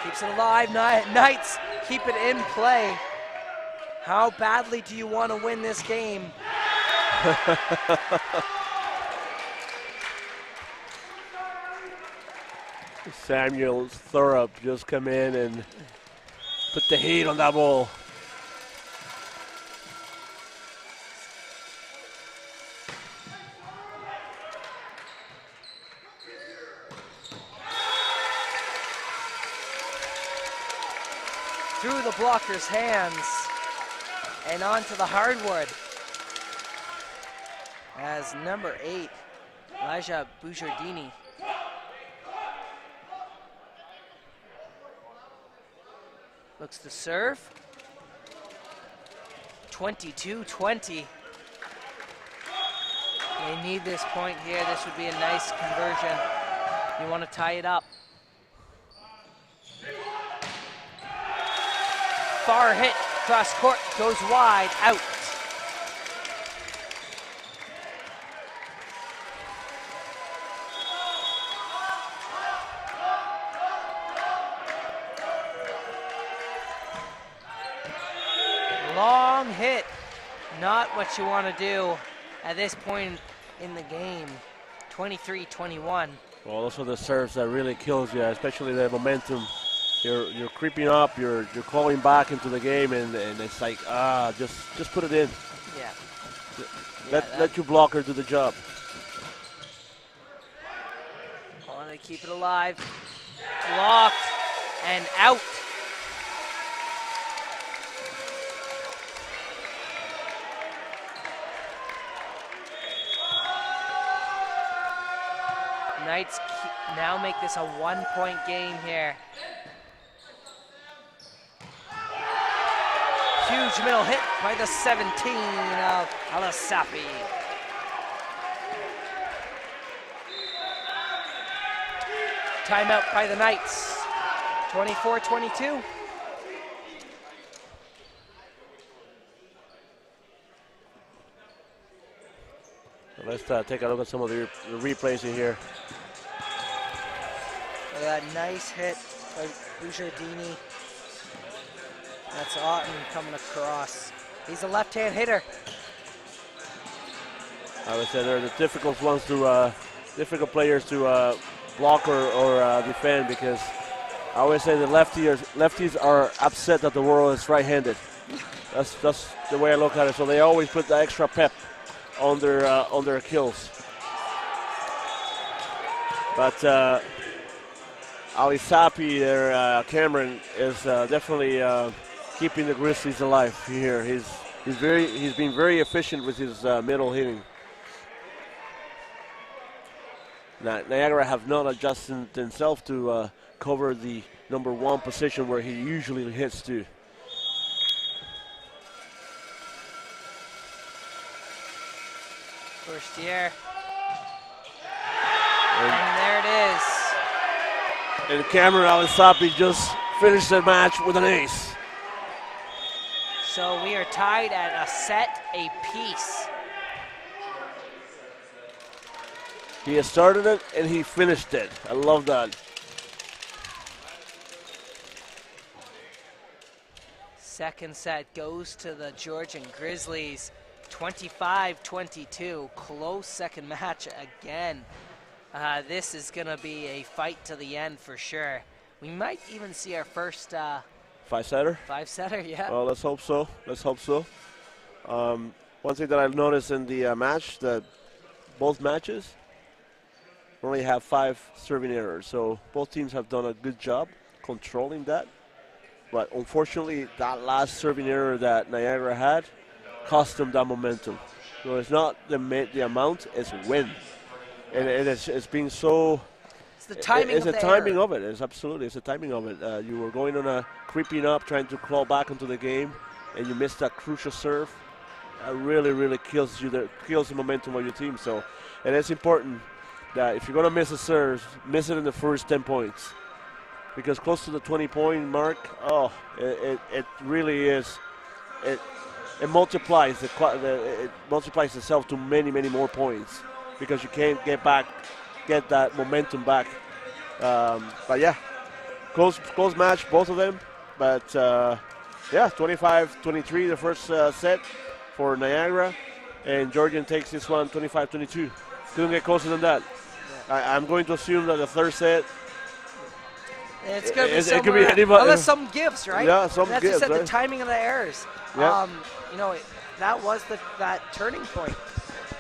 keeps it alive. Knights keep it in play. How badly do you want to win this game? Samuel Thorup just come in and put the heat on that ball. through the blocker's hands and onto the hardwood. As number 8, Elijah Bujardini, looks to serve. 22-20. They need this point here. This would be a nice conversion. You want to tie it up. Far hit, cross court, goes wide, out. Long hit, not what you want to do at this point in the game. 23-21. Well, those are the serves that really kills you, especially the momentum. You're creeping up, you're calling back into the game, and it's like, just put it in. Yeah. Let your blocker do the job. Want to keep it alive. Blocked and out. Knights now make this a 1-point game here. Huge middle hit by the 17 of Alasapi. Timeout by the Knights. 24-22. Let's take a look at some of the replays in here. Look at that nice hit by Bujardini. That's Otten coming across. He's a left-hand hitter. I would say they're the difficult ones to, difficult players to block or defend, because I always say the lefties are upset that the world is right-handed. That's the way I look at it. So they always put the extra pep on their kills. But Alisapi, their Cameron, is definitely keeping the Grizzlies alive here. He's been very efficient with his middle hitting. Niagara have not adjusted themselves to cover the number 1 position where he usually hits to. First year. And there it is. And Cameron Alisapi just finished the match with an ace. So we are tied at a set apiece. He has started it and he finished it. I love that. Second set goes to the Georgian Grizzlies. 25-22. Close second match again. This is going to be a fight to the end for sure. We might even see our first 5-setter? 5-setter, yeah. Well, let's hope so. Let's hope so. One thing that I've noticed in the match, that both matches only have 5 serving errors. So both teams have done a good job controlling that. But unfortunately, that last serving error that Niagara had cost them that momentum. So it's not the amount, it's when. And it's been so. It's the timing. It's the timing of it. It's absolutely. It's the timing of it. You were going on creeping up, trying to claw back into the game, and you missed that crucial serve. That really kills you. Kills the momentum of your team. So, and it's important that if you're going to miss a serve, miss it in the first 10 points, because close to the 20-point mark, it really is. It multiplies it multiplies itself to many more points, because you can't get that momentum back. But yeah, close match, both of them. But 25-23 the first set for Niagara, and Georgian takes this one 25-22. Couldn't get closer than that. Yeah. I'm going to assume that the third set. It's going to be it could be anybody. Unless some gives, right? Yeah, some That's gives. That's right? The timing of the errors. Yeah. That was that turning point.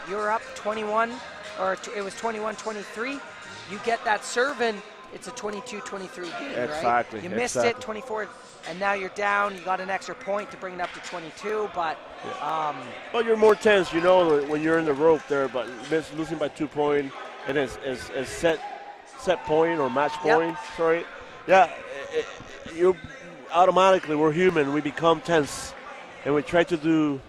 You were up 21, or it was 21-23. You get that serve in, it's a 22-23 game, Exactly. right? You missed it, 24, and now you're down. You got an extra point to bring it up to 22, but But you're more tense, you know, when you're in the rope there, but losing by 2 points, and it's set point or match point. Sorry. Yeah, you automatically, we're human. We become tense, and we try to do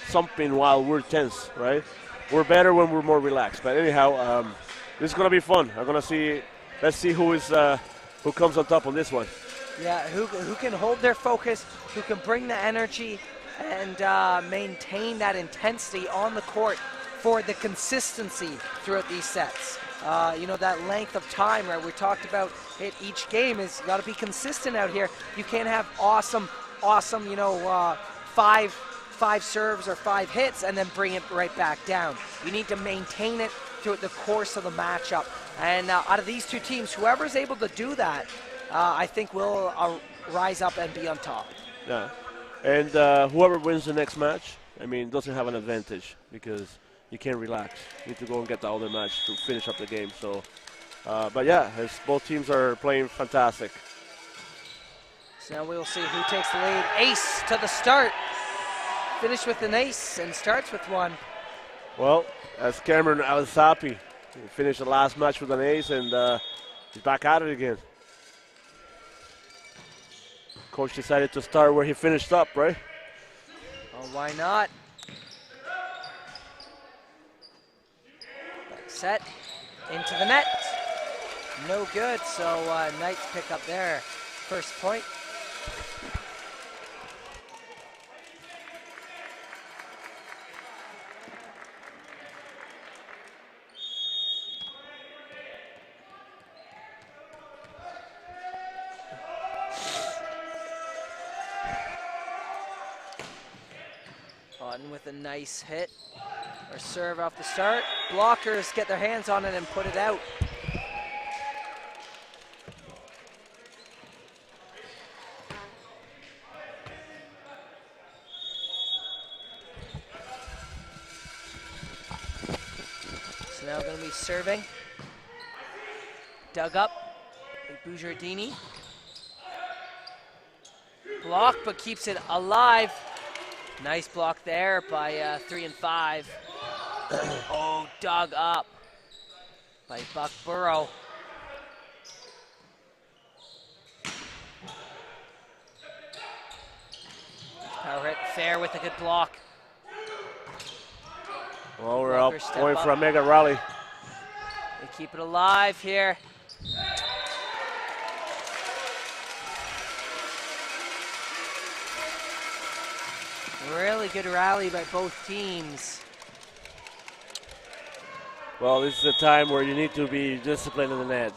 something while we're tense, right? We're better when we're more relaxed. But anyhow, this is gonna be fun. I'm gonna see. Let's see who comes on top on this one. Yeah, who can hold their focus, who can bring the energy and maintain that intensity on the court for the consistency throughout these sets. You know, that length of time, right? We talked about it. Each game is got to be consistent out here. You can't have awesome, you know, five serves or 5 hits and then bring it right back down. You need to maintain it throughout the course of the matchup. And out of these two teams, whoever's able to do that, I think will rise up and be on top. Yeah, and whoever wins the next match, I mean, doesn't have an advantage because you can't relax. You need to go and get the other match to finish up the game. So, but yeah, both teams are playing fantastic. So now we will see who takes the lead. Ace to the start. Finished with an ace and starts with one. Well, as Cameron Alisapi, he finished the last match with an ace, and he's back at it again. Coach decided to start where he finished up, right? Oh, why not? Back set into the net. No good, so Knights pick up their first point. With a nice hit or serve off the start. Blockers get their hands on it and put it out. So now going to be serving. Dug up by Bujardini. Block, but keeps it alive. Nice block there by 3 and 5. Oh, dug up by Buck Burrow. Power hit, fair with a good block. Well, we're up, going for a mega rally. They keep it alive here. Really good rally by both teams. Well, this is a time where you need to be disciplined in the net.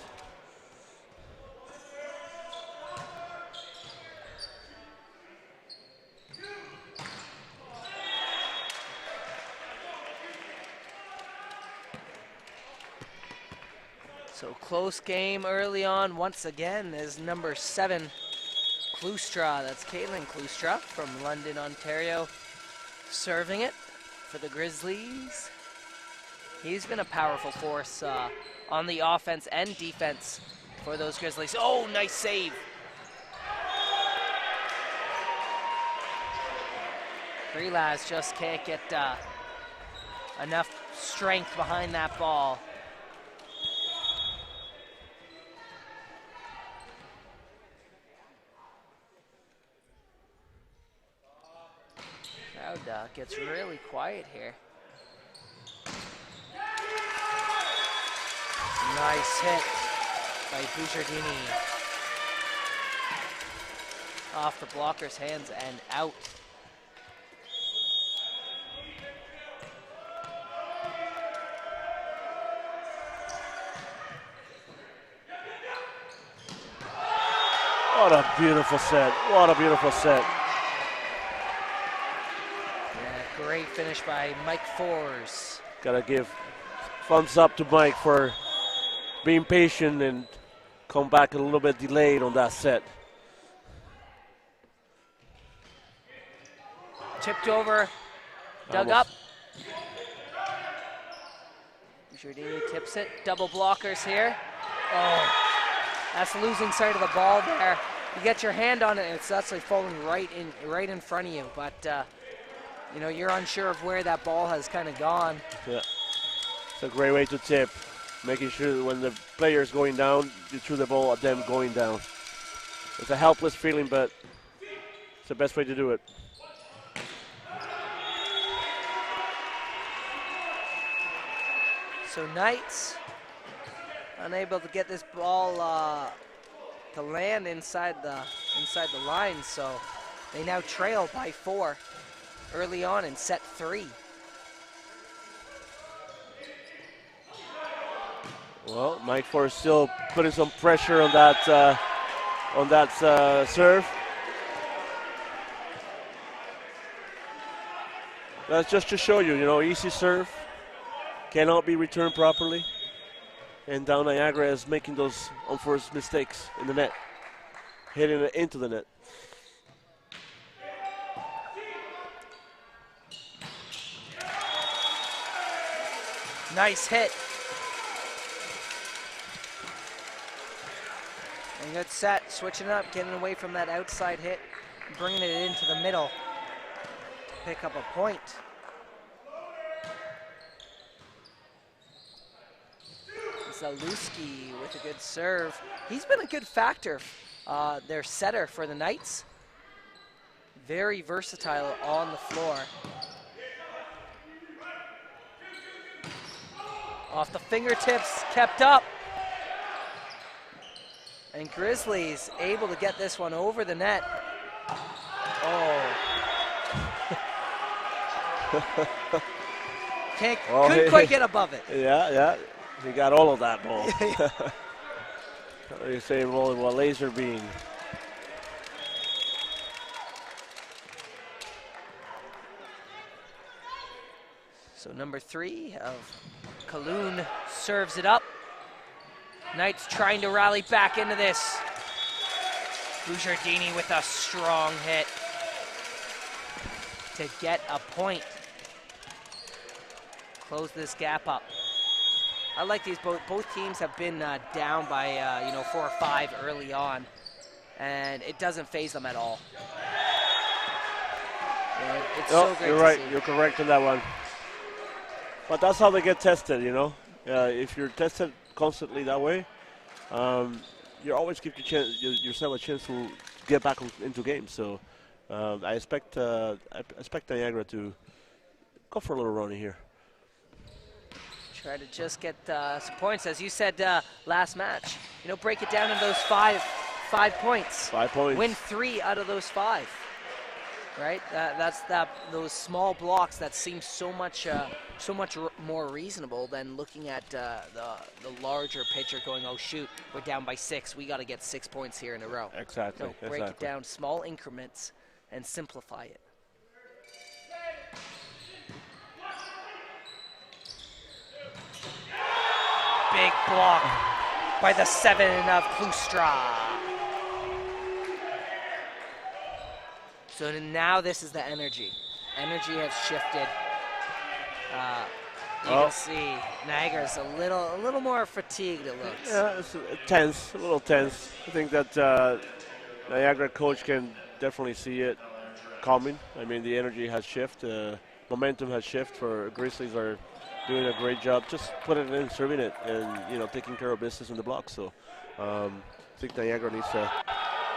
So close game early on once again is number 7. Klustra, that's Caitlin Klustra from London, Ontario, serving it for the Grizzlies. He's been a powerful force on the offense and defense for those Grizzlies. Oh, nice save. Relaz just can't get enough strength behind that ball. Crowd gets really quiet here. Nice hit by Bujardini. Off the blocker's hands and out. What a beautiful set. What a beautiful set. Great finish by Mike Fors. Gotta give thumbs up to Mike for being patient and come back a little bit delayed on that set. Tipped over, dug up. Giardini tips it, double blockers here. Oh, That's the losing side of the ball there. You get your hand on it, and it's actually falling right in front of you. But you know, you're unsure of where that ball has kind of gone. Yeah, it's a great way to tip, making sure that when the player is going down, you threw the ball at them going down. It's a helpless feeling, but it's the best way to do it. So Knights unable to get this ball to land inside the line, so they now trail by 4 early on in set 3. Well, Mike Forrest still putting some pressure on that serve. That's just to show you, easy serve cannot be returned properly, and down Niagara is making those unforced mistakes in the net, hitting it into the net. Nice hit. And good set, switching up, getting away from that outside hit, bringing it into the middle to pick up a point. Zalewski with a good serve. He's been a good factor, their setter for the Knights. Very versatile on the floor. Off the fingertips, kept up. And Grizzlies able to get this one over the net. Oh. Couldn't quite get above it. Yeah. He got all of that ball. You say volleyball, laser beam. So number 3 of Kaloon serves it up. Knights trying to rally back into this. Bujardini with a strong hit to get a point. Close this gap up. I like these. Both teams have been down by 4 or 5 early on, and it doesn't faze them at all. And it's so great you're to right. see. You're correct on that one. But that's how they get tested, if you're tested constantly that way, you always give yourself a chance to get back into games. So I expect Niagara to go for a little run here. Try to just get some points, as you said last match. Break it down into those 5 points. 5 points. Win 3 out of those 5. Right? That's those small blocks that seem so much more reasonable than looking at the larger picture, going, oh shoot, we're down by 6. We got to get 6 points here in a row. Exactly. No, break it down, small increments, and simplify it. Big block by the 7 of Klustra. So now this is the energy. Energy has shifted. You can see Niagara's a little more fatigued, it looks. Yeah, it's tense, a little tense. I think that Niagara coach can definitely see it coming. I mean, the energy has shifted, momentum has shifted. For Grizzlies are doing a great job, just putting it in, serving it, and taking care of business in the block. So I think Niagara needs to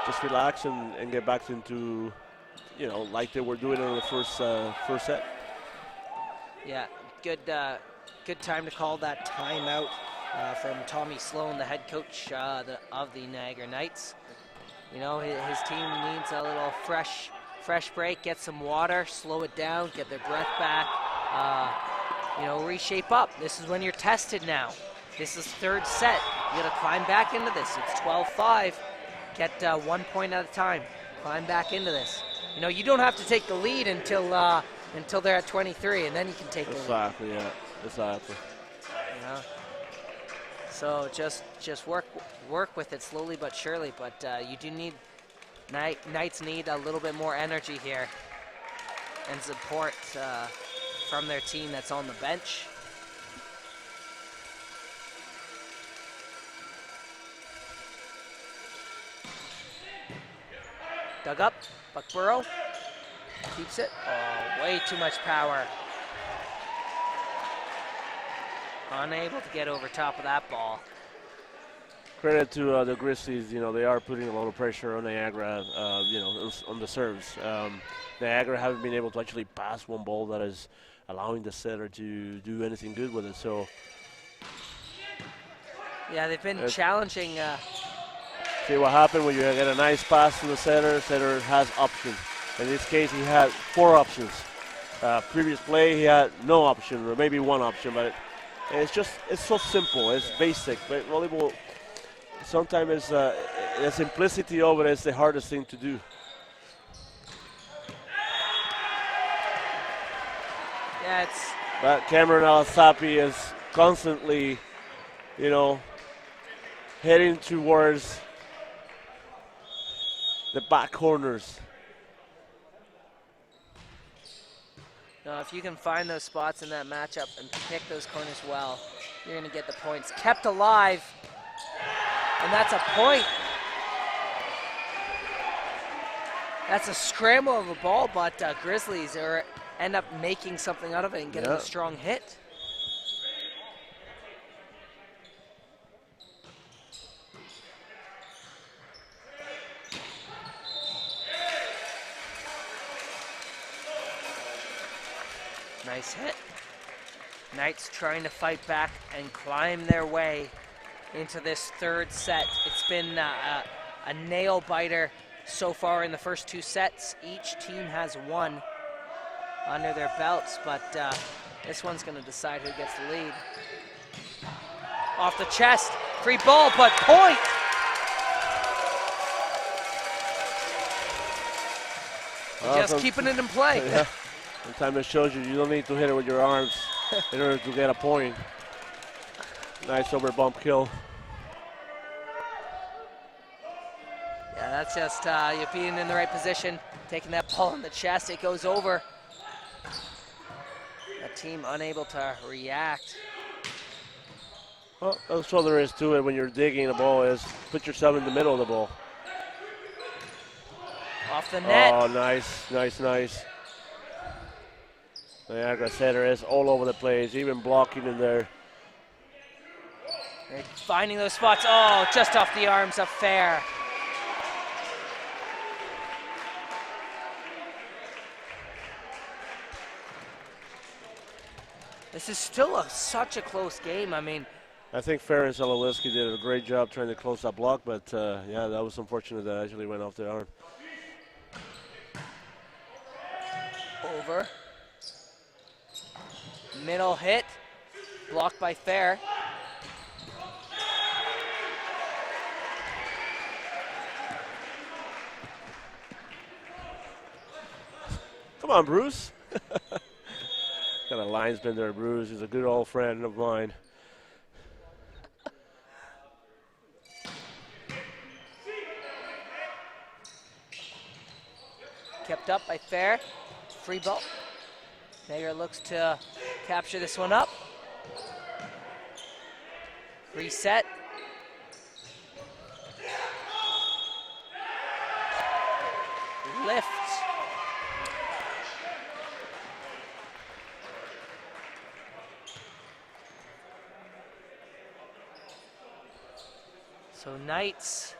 just relax and get back into, like they were doing in the first set. Yeah, good time to call that timeout from Tommy Sloan, the head coach of the Niagara Knights. His team needs a little fresh break, get some water, slow it down, get their breath back. Reshape up. This is when you're tested now. This is 3rd set. You got to climb back into this. It's 12-5. Get 1 point at a time. Climb back into this. You don't have to take the lead until they're at 23, and then you can take the lead. Exactly. Yeah. Exactly. So just work with it slowly but surely. But you do need Knights need a little bit more energy here and support from their team that's on the bench. Dug up, Buckborough keeps it. Oh, way too much power. Unable to get over top of that ball. Credit to the Grizzlies, they are putting a lot of pressure on Niagara, on the serves. Niagara haven't been able to actually pass one ball that is allowing the setter to do anything good with it. So, yeah, they've been challenging. See what happened when you get a nice pass to the setter. Setter has options. In this case, he had 4 options. Previous play, he had no option, or maybe 1 option, but it's so simple. It's basic. But volleyball, sometimes the simplicity of it is the hardest thing to do. Yeah, But Cameron Alasapi is constantly, heading towards the back corners. No, if you can find those spots in that matchup and pick those corners well, you're going to get the points. Kept alive, and that's a point. That's a scramble of a ball, but Grizzlies end up making something out of it and getting a strong hit. Nice hit. Knights trying to fight back and climb their way into this third set. It's been a nail biter so far in the first 2 sets. Each team has 1 under their belts, but this one's going to decide who gets the lead. Off the chest, free ball, but point! Just keeping it in play. Yeah. Sometimes it shows you don't need to hit it with your arms in order to get a point. Nice over bump kill. Yeah, that's just you being in the right position, taking that ball in the chest, it goes over. That team unable to react. Well, that's all there is to it when you're digging the ball is put yourself in the middle of the ball. Off the net. Oh, nice. Niagara setter is all over the place, even blocking in there. They're finding those spots. Oh, just off the arms of Fair. This is still such a close game. I mean, I think Fair and Solowiski did a great job trying to close that block, but yeah, that was unfortunate that actually went off the arm. Over. Middle hit, blocked by Fair. Come on, Bruce. Got a linesman there, Bruce. He's a good old friend of mine. Kept up by Fair. Free ball. Niagara looks to capture this one up. Reset. Lift. So Knights,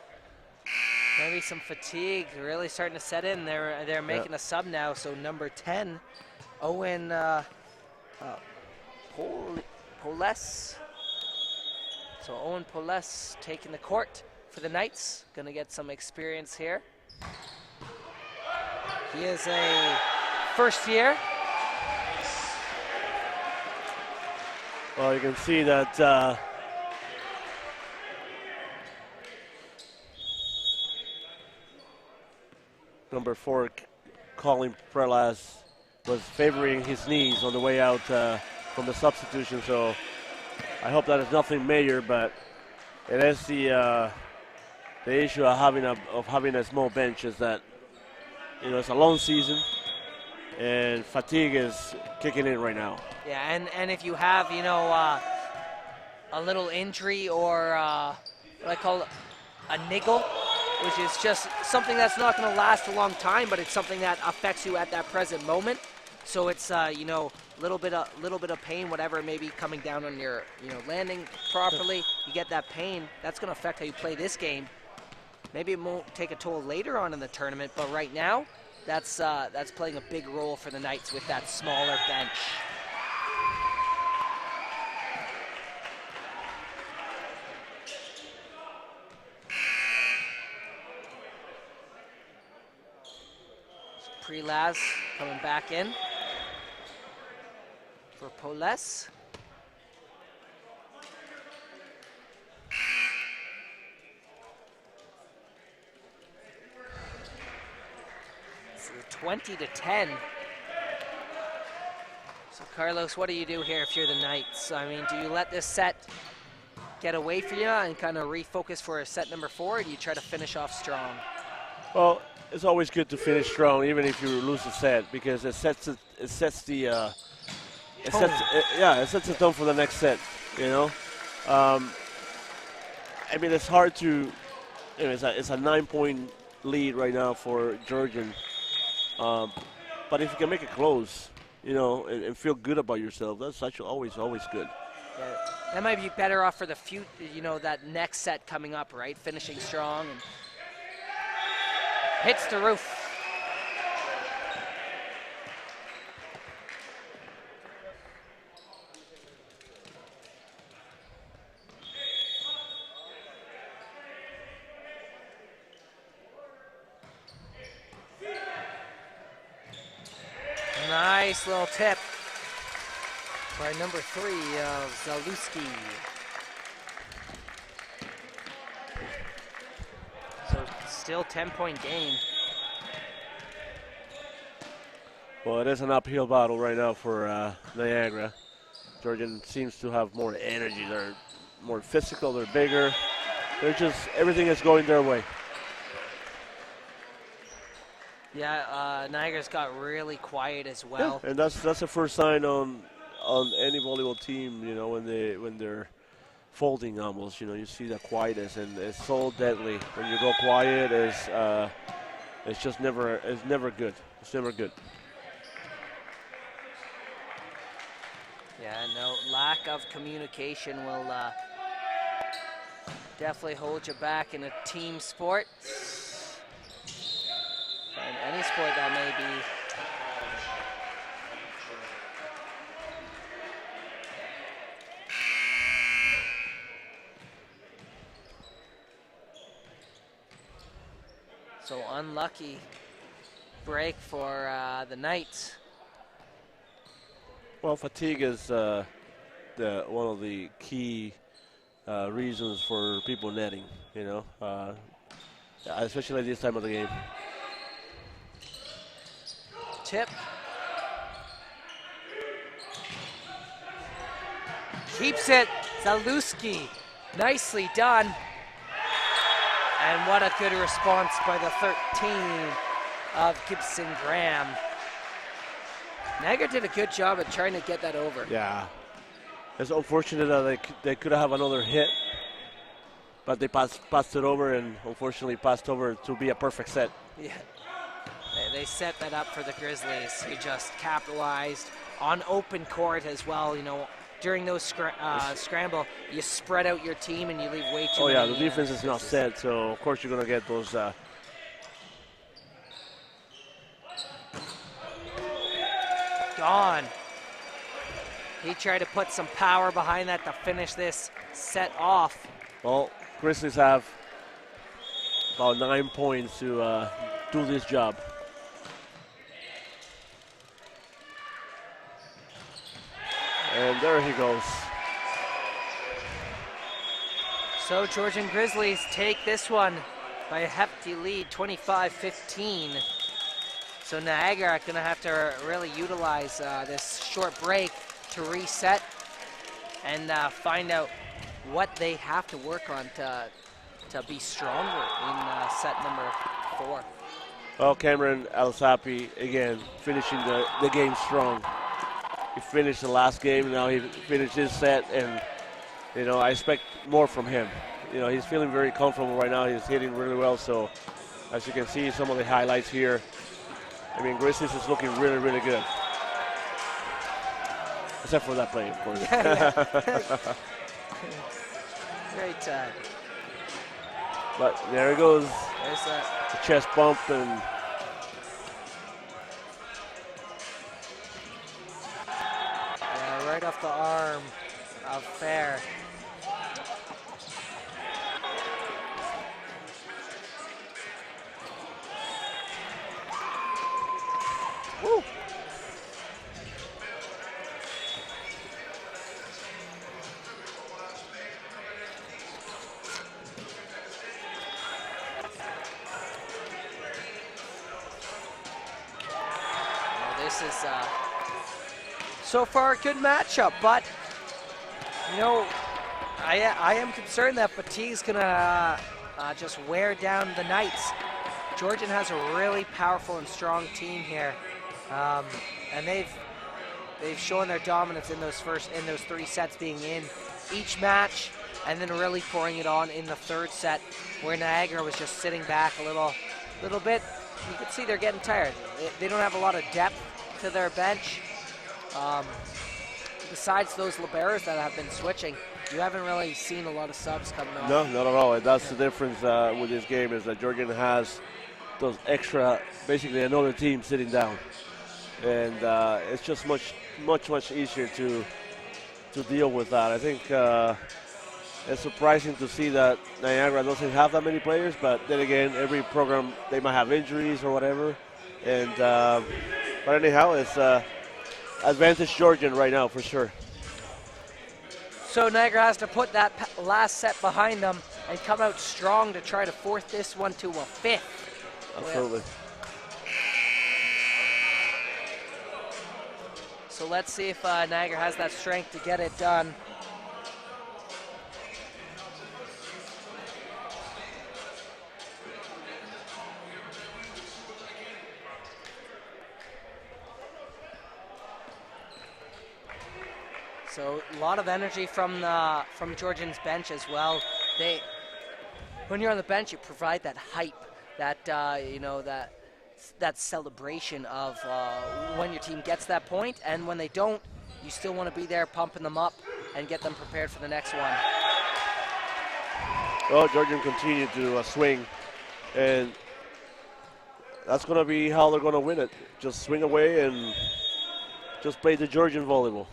maybe some fatigue really starting to set in. They're making a sub now. So number 10, Owen Poles. So Owen Poles taking the court for the Knights. Gonna get some experience here. He is a first year. Well, you can see that number 4, Colin Prelas, was favoring his knees on the way out from the substitution. So I hope that is nothing major, but it is the issue of having a small bench is that it's a long season and fatigue is kicking in right now. Yeah, and if you have a little injury or what I call a niggle, which is just something that's not going to last a long time, but it's something that affects you at that present moment. So it's little bit of pain, whatever it may be, coming down on your landing properly. You get that pain. That's going to affect how you play this game. Maybe it won't take a toll later on in the tournament, but right now, that's playing a big role for the Knights with that smaller bench. Prelaz coming back in for Poles. It's 20-10. So Carlos, what do you do here if you're the Knights? I mean, do you let this set get away from you and kind of refocus for a set number 4, or do you try to finish off strong? Well, it's always good to finish strong, even if you lose a set, because it sets the tone for the next set. I mean, it's hard to. It's a 9-point lead right now for Georgian, but if you can make it close, and feel good about yourself, that's actually always good. Yeah, that might be better off for the future. That next set coming up, right? Finishing strong and. Hits the roof. Nice little tip by number 3 of Zalewski. So still 10-point game. Well, it is an uphill battle right now for Niagara. Georgian seems to have more energy. They're more physical. They're bigger. Everything is going their way. Yeah, Niagara's got really quiet as well. Yeah, and that's the first sign on any volleyball team. When they're folding almost. You see the quietness, and it's so deadly. When you go quiet, it's just never good. It's never good. Yeah, no, lack of communication will definitely hold you back in a team sport. And any sport that may be. So unlucky break for the Knights. Well, fatigue is one of the key reasons for people netting, especially at this time of the game. Tip. Keeps it, Zalewski. Nicely done. And what a good response by the 13 of Gibson Graham. Niagara did a good job at trying to get that over. Yeah. It's unfortunate that they could have another hit, but they passed it over, and unfortunately passed over to be a perfect set. Yeah. They set that up for the Grizzlies, who just capitalized on open court as well. During those scramble, you spread out your team and you leave way too many. Oh, yeah, the defense is not set, so of course you're going to get those. Gone. He tried to put some power behind that to finish this set off. Well, Grizzlies have about 9 points to do this job. And there he goes. So Georgian Grizzlies take this one by a hefty lead, 25-15. So Niagara going to have to really utilize this short break to reset and find out what they have to work on to be stronger in set number 4. Well, Cameron Alsapi, again, finishing the game strong. He finished the last game, and now he finished his set, and I expect more from him. he's feeling very comfortable right now. He's hitting really well. So as you can see, some of the highlights here. I mean, Grizzlies is looking really, really good. Except for that play, of course. Great time. But there he goes. There's that. The chest bump and Right off the arm of Fair. Woo! Well, this is so far a good matchup, but I am concerned that fatigue's gonna just wear down the Knights. Georgian has a really powerful and strong team here, and they've shown their dominance in those 3 sets, being in each match, and then really pouring it on in the 3rd set, where Niagara was just sitting back a little bit. You can see they're getting tired. They don't have a lot of depth to their bench. Besides those liberos that have been switching, you haven't really seen a lot of subs coming on. no, not at all. And that's the difference with this game, is that Georgian has those extra, basically another team sitting down, and it's just much easier to deal with that. I think it's surprising to see that Niagara doesn't have that many players, but then again, every program they might have injuries or whatever, and but anyhow, it's advantage Georgian right now for sure. So Niagara has to put that last set behind them and come out strong to try to force this one to a 5th. Absolutely. So let's see if Niagara has that strength to get it done. So a lot of energy from Georgian's bench as well. When you're on the bench, you provide that hype, that that celebration of when your team gets that point, and when they don't, you still want to be there pumping them up and get them prepared for the next one. Well, Georgian continued to swing, and that's going to be how they're going to win it. Just swing away and just play the Georgian volleyball.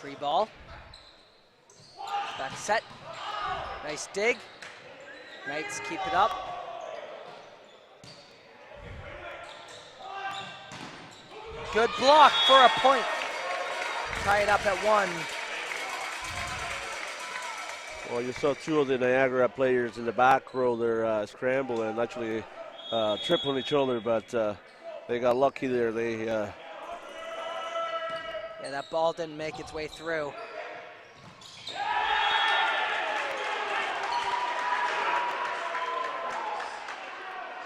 Free ball. Back set. Nice dig. Knights keep it up. Good block for a point. Tie it up at 1. Well, you saw 2 of the Niagara players in the back row there scramble and actually trip on each other, but they got lucky there. Yeah, that ball didn't make its way through.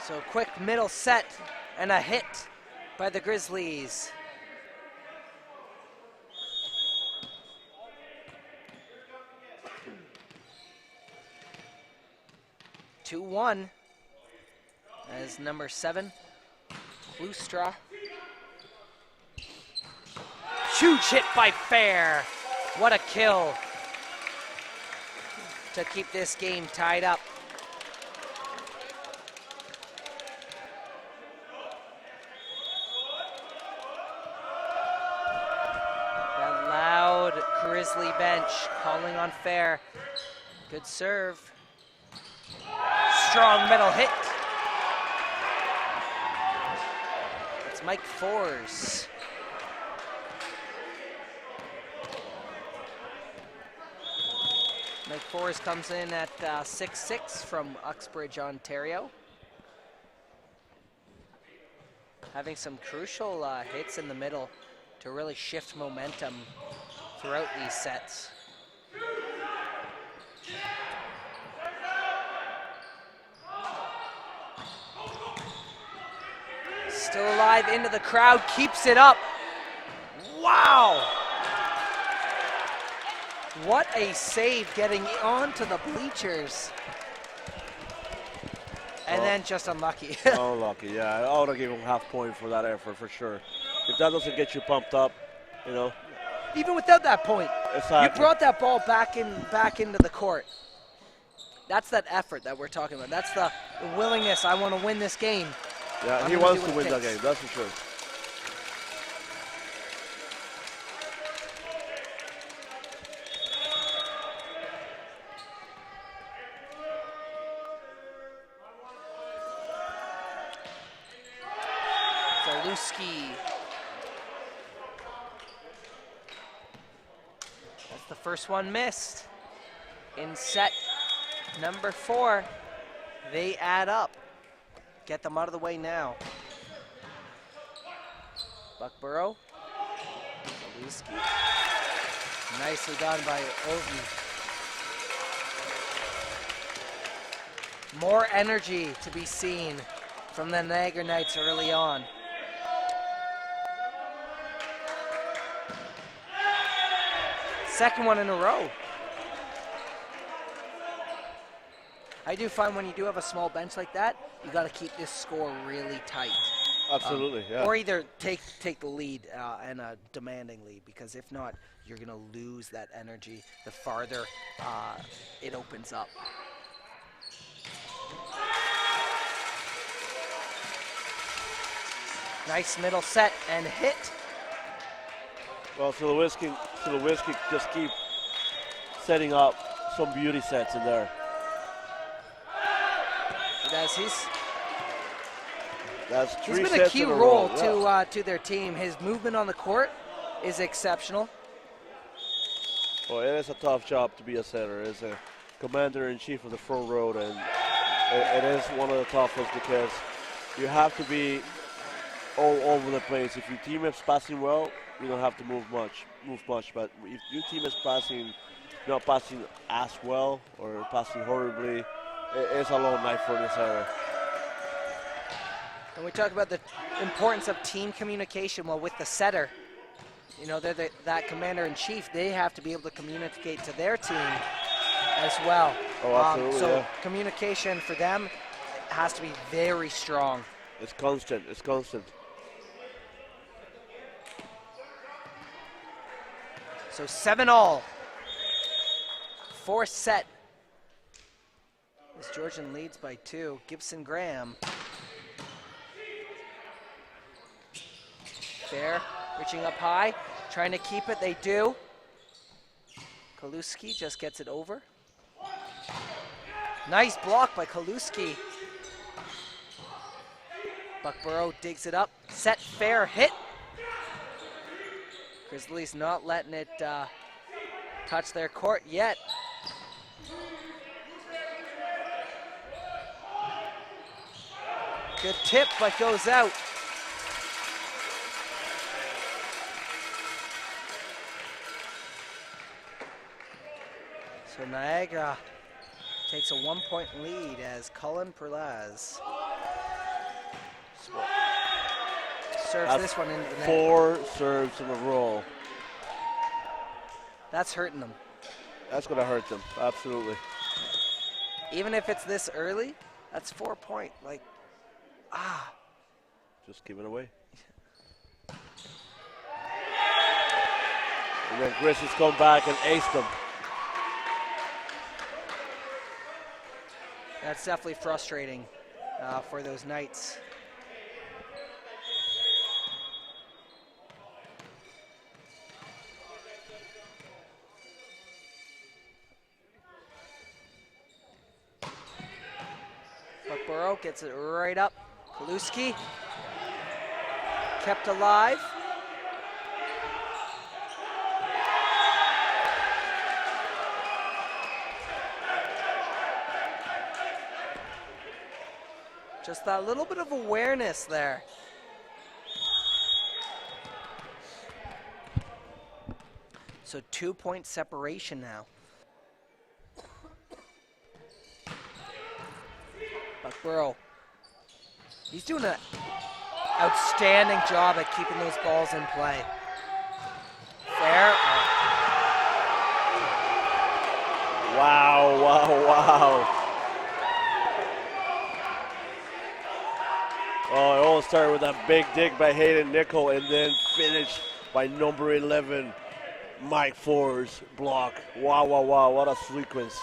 So quick middle set and a hit by the Grizzlies. (2-1) as number 7, Klustra. Huge hit by Fair. What a kill to keep this game tied up. That loud Grizzly bench calling on Fair. Good serve. Strong middle hit. It's Mike Force. Mike Forrest comes in at 6'6" from Uxbridge, Ontario. Having some crucial hits in the middle to really shift momentum throughout these sets. Still alive into the crowd, keeps it up. Wow! What a save getting onto the bleachers. And then just unlucky. Unlucky, yeah. I ought to give him half point for that effort for sure. If that doesn't get you pumped up, you know. Even without that point, Exactly. you brought that ball back into the court. That's that effort that we're talking about. That's the willingness. I want to win this game. Yeah, he wants to win that game, that's for sure. Zaluski. That's the first one missed. In set number 4, they add up. Get them out of the way now. Peterborough. Zaluski. Nicely done by Ovi. More energy to be seen from the Niagara Knights early on. Second one in a row. I do find when you do have a small bench like that, you got to keep this score really tight. Absolutely, yeah. Or either take the lead and a demanding lead, because if not, you're going to lose that energy the farther it opens up. Nice middle set and hit. Well, Silowitzki just keep setting up some beauty sets in there. He's That's three been a sets key in a role row. to their team. His movement on the court is exceptional. Well, it is a tough job to be a setter. It's a commander-in-chief of the front row, and it is one of the toughest because you have to be all over the place. If your team is passing well, you don't have to move much. But if your team is not passing as well or passing horribly, it's a long night for the setter. And we talk about the importance of team communication. Well, with the setter, you know, they're that commander-in-chief. They have to be able to communicate to their team as well. Oh, absolutely, so yeah. communication for them has to be very strong. It's constant. It's constant. So 7-all. Fourth set. As Georgian leads by 2. Gibson Graham. Fair, reaching up high, trying to keep it, they do. Kaluski just gets it over. Nice block by Kaluski. Peterborough digs it up, set, fair, hit. Grizzlies not letting it touch their court yet. Good tip, but goes out. So Niagara takes a 1-point lead as Colin Perlaz serves this one into the net. 4 serves in a row. That's hurting them. That's going to hurt them, absolutely. Even if it's this early, that's 4 point. Just give it away. And then Grizzlies come back and ace them. That's definitely frustrating for those Knights. Peterborough gets it right up. Kaluski kept alive. Just that little bit of awareness there. So 2-point separation now. Peterborough. He's doing a Outstanding job at keeping those balls in play. Fair. Wow, wow, wow. Oh, it all started with that big dig by Hayden Nickel and then finished by number 11, Mike Ford's block. Wow, wow, wow, what a sequence.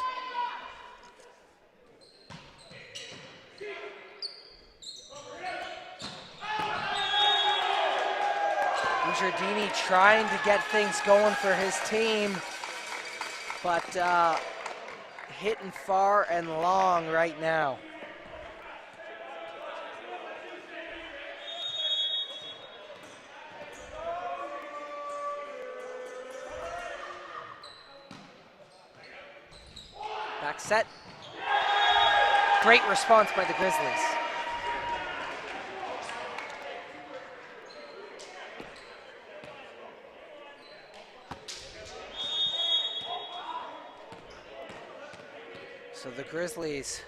Giardini trying to get things going for his team, but hitting far and long right now. Back set. Great response by the Grizzlies. So the Grizzlies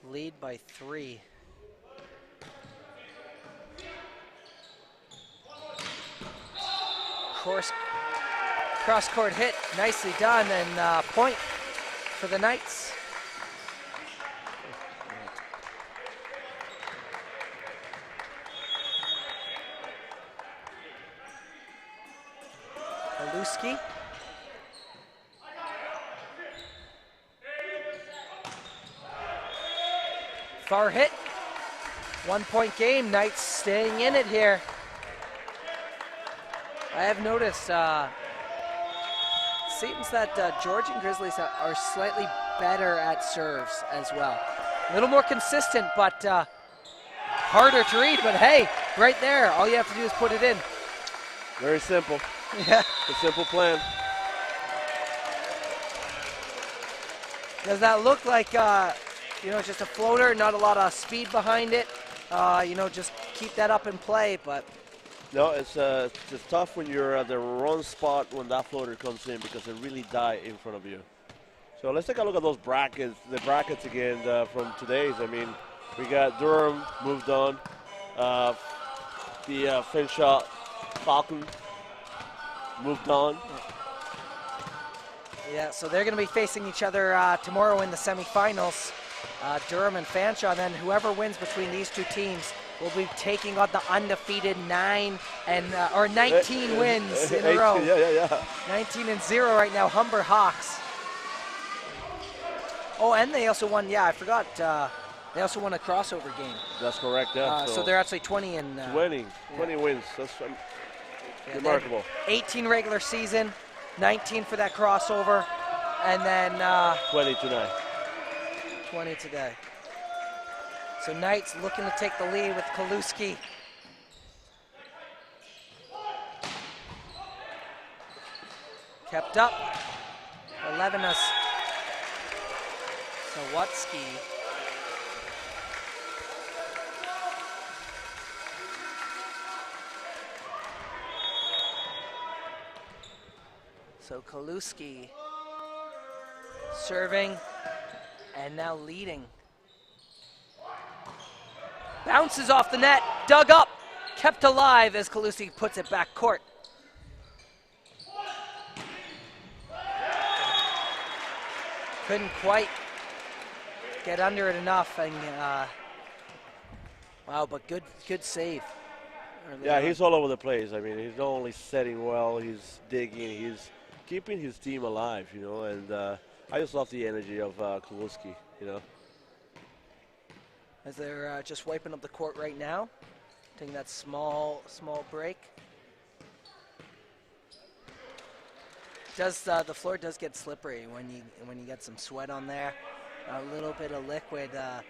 lead by 3. Cross-court hit, nicely done, and point for the Knights. Paluski. Far hit. 1-point game. Knights staying in it here. I have noticed seems that Georgian Grizzlies are slightly better at serves as well. A little more consistent, but harder to read. But hey, right there, all you have to do is put it in. Very simple. Yeah. A simple plan. Does that look like just a floater, not a lot of speed behind it? Just keep that up in play, but. No, it's tough when you're at the wrong spot when that floater comes in because it really die in front of you. So let's take a look at those brackets, the brackets again from today's. I mean, we got Durham moved on, the Finshot Falcon moved on. Yeah, so they're going to be facing each other tomorrow in the semifinals. Durham and Fanshawe, then whoever wins between these two teams will be taking on the undefeated 19 wins in a row. Yeah. 19-0 right now, Humber Hawks. Oh, and they also won, I forgot, they also won a crossover game. That's correct, yeah. So they're actually 20 and... 20 wins, that's remarkable. 18 regular season, 19 for that crossover, and then... 20 tonight. 20 today. So Knights looking to take the lead with Kaluski. Kept up. 11 us. Sawatsky. So Kaluski serving and now leading. Bounces off the net, dug up, kept alive as Kaluski puts it back court. Couldn't quite get under it enough, and wow, but good save. Yeah, he's all over the place. I mean, he's not only setting well, he's digging, he's keeping his team alive, and I just love the energy of Kaluski, As they're just wiping up the court right now, taking that small break. The floor does get slippery when you get some sweat on there, a little bit of liquid. I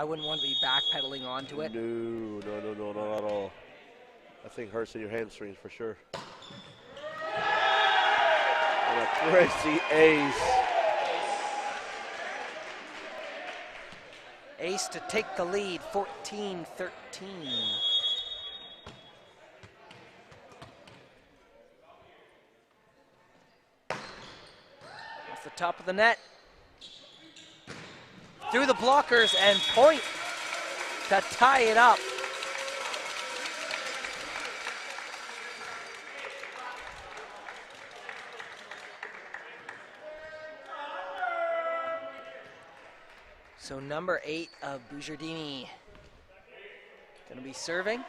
wouldn't want to be backpedaling onto it. No, not at all. I think hurts in your hamstrings for sure. And a crazy ace. Ace to take the lead, 14-13. Off the top of the net. Through the blockers and point to tie it up. So number 8 of Giorgini going to be serving.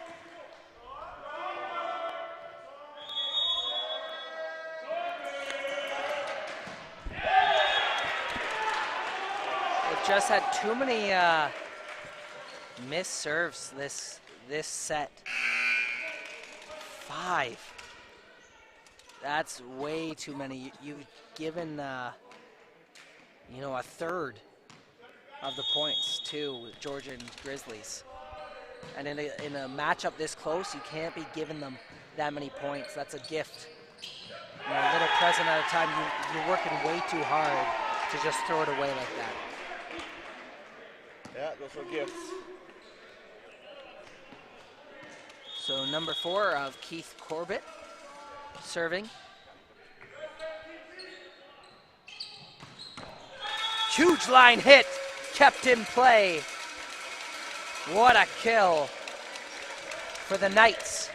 They've just had too many missed serves this set. 5. That's way too many. You've given you know, a third of the points to Georgian Grizzlies. And in a matchup this close, you can't be giving them that many points. That's a gift. You know, a little present at a time. You're working way too hard to just throw it away like that. Yeah, those are gifts. So number 4 of Keith Corbett serving. Huge line hit, kept in play. What a kill for the Knights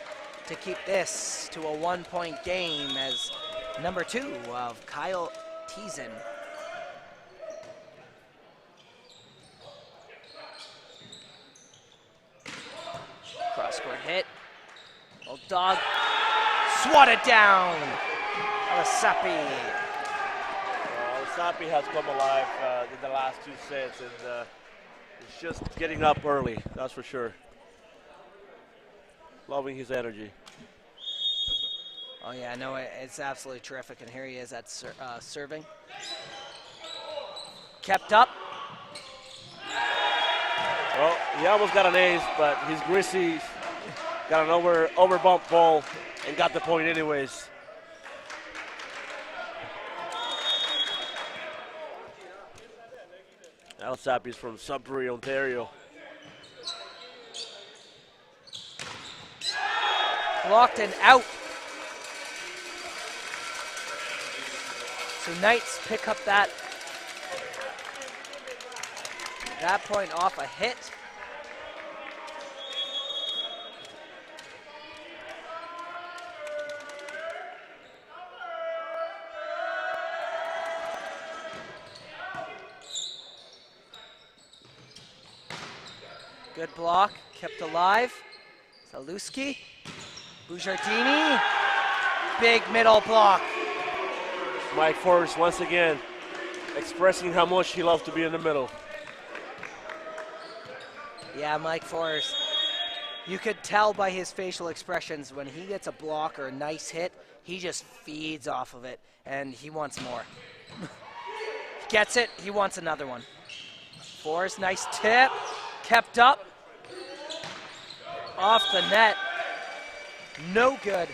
to keep this to a 1-point game as number 2 of Kyle Teason. Cross-court hit. Old dog swatted down. Alasapi. Alasapi has come alive in the last 2 sets, and it's just getting up early, that's for sure. Loving his energy. Oh yeah, no, it's absolutely terrific, and here he is at serving. Kept up. Well, he almost got an ace, but his Grizzlies got an over bump ball and got the point anyways. Alasapi is from Sudbury, Ontario. Blocked and out. So Knights pick up that point off a hit. Good block, kept alive. Zaluski, Bujardini, big middle block. Mike Forrest once again expressing how much he loves to be in the middle. Yeah, Mike Forrest. You could tell by his facial expressions when he gets a block or a nice hit, he just feeds off of it, and he wants more. Gets it, he wants another one. Forrest, nice tip, kept up. Off the net, no good.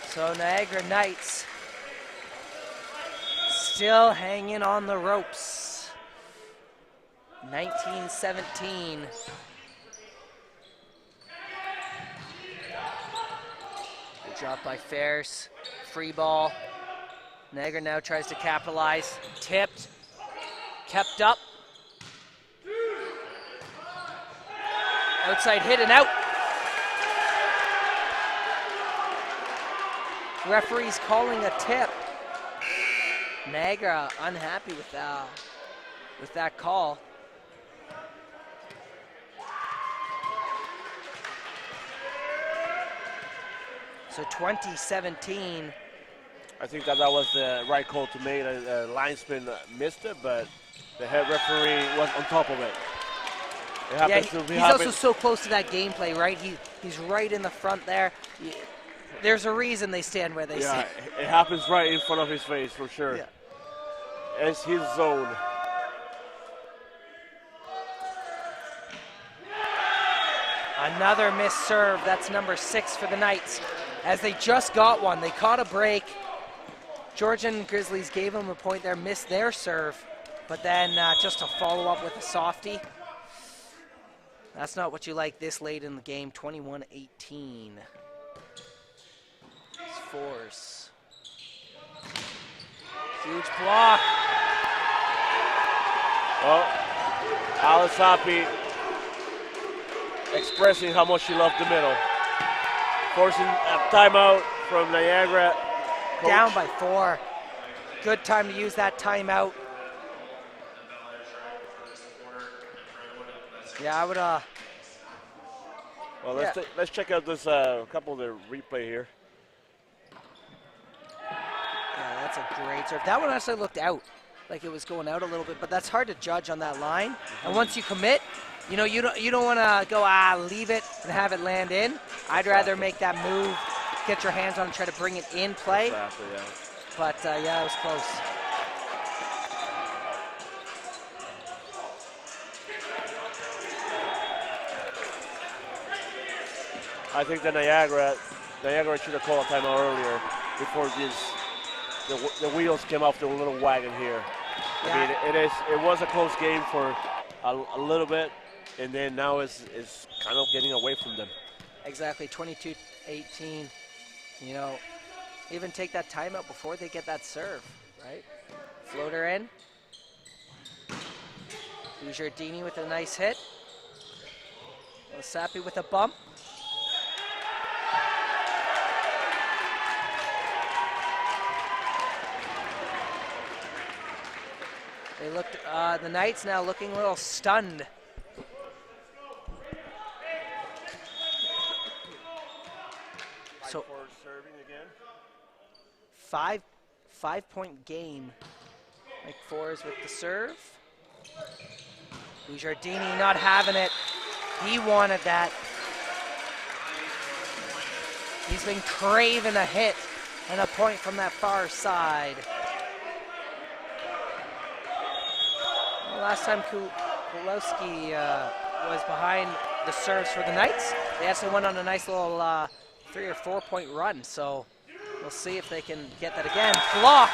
So Niagara Knights still hanging on the ropes. 19-17. Good job by Fairs. Free ball. Niagara now tries to capitalize. Tipped. Kept up. Outside hit and out. Referee's calling a tip. Niagara unhappy with that call. So 2017. I think that was the right call to make. The linesman missed it, but the head referee was on top of it. He's also so close to that gameplay, right? He's right in the front there. There's a reason they stand where they sit. It happens right in front of his face for sure. Yeah. It's his zone. Another missed serve. That's number 6 for the Knights. As they just got one, they caught a break. Georgian Grizzlies gave them a point there, missed their serve, but then just to follow up with a softie. That's not what you like this late in the game. 21-18. Force. Huge block. Well, Alasapi expressing how much she loved the middle. Forcing a timeout from Niagara. coach. Down by 4. Good time to use that timeout. Yeah, I would. Well, let's check out this couple of the replay here. Yeah, that's a great serve. That one actually looked out, like it was going out a little bit, but that's hard to judge on that line. And once you commit, you don't want to go leave it and have it land in. I'd rather make that move, get your hands on it, try to bring it in play. Exactly, yeah. But yeah, it was close. I think the Niagara should have called a timeout earlier before the wheels came off the little wagon here. Yeah. I mean, it was a close game for a little bit, and then now it's kind of getting away from them. Exactly, 22-18. You know, even take that timeout before they get that serve, right? Floater in. Georgian with a nice hit. Sappy with a bump. They looked, the Knights now looking a little stunned. So for serving again. 5-point game. Mike Fours with the serve. Georgian not having it. He wanted that. He's been craving a hit and a point from that far side. Last time Kulowski was behind the serves for the Knights, they actually went on a nice little 3 or 4 point run, so we'll see if they can get that again. Block!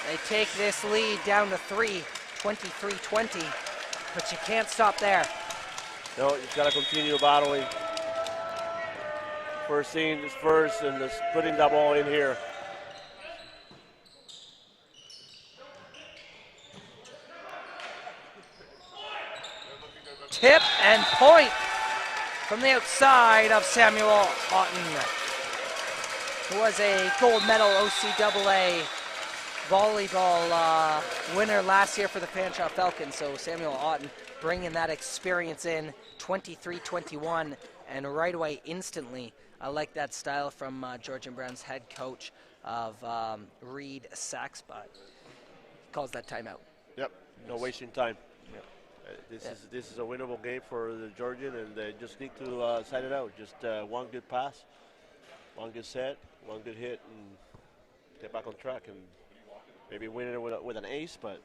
They take this lead down to 3, 23-20, but you can't stop there. No, you've got to continue battling. First thing is first, and just putting that ball in here. Tip and point from the outside of Samuel Otten, who was a gold medal OCAA volleyball winner last year for the Fanshawe Falcons. So Samuel Otten bringing that experience in, 23-21, and right away, instantly, I like that style from Georgian Brown's head coach of Reed Saxbot. Calls that timeout. Yep, no wasting time. This is a winnable game for the Georgian, and they just need to side it out. Just one good pass, one good set, one good hit, and get back on track, and maybe win it with an ace. But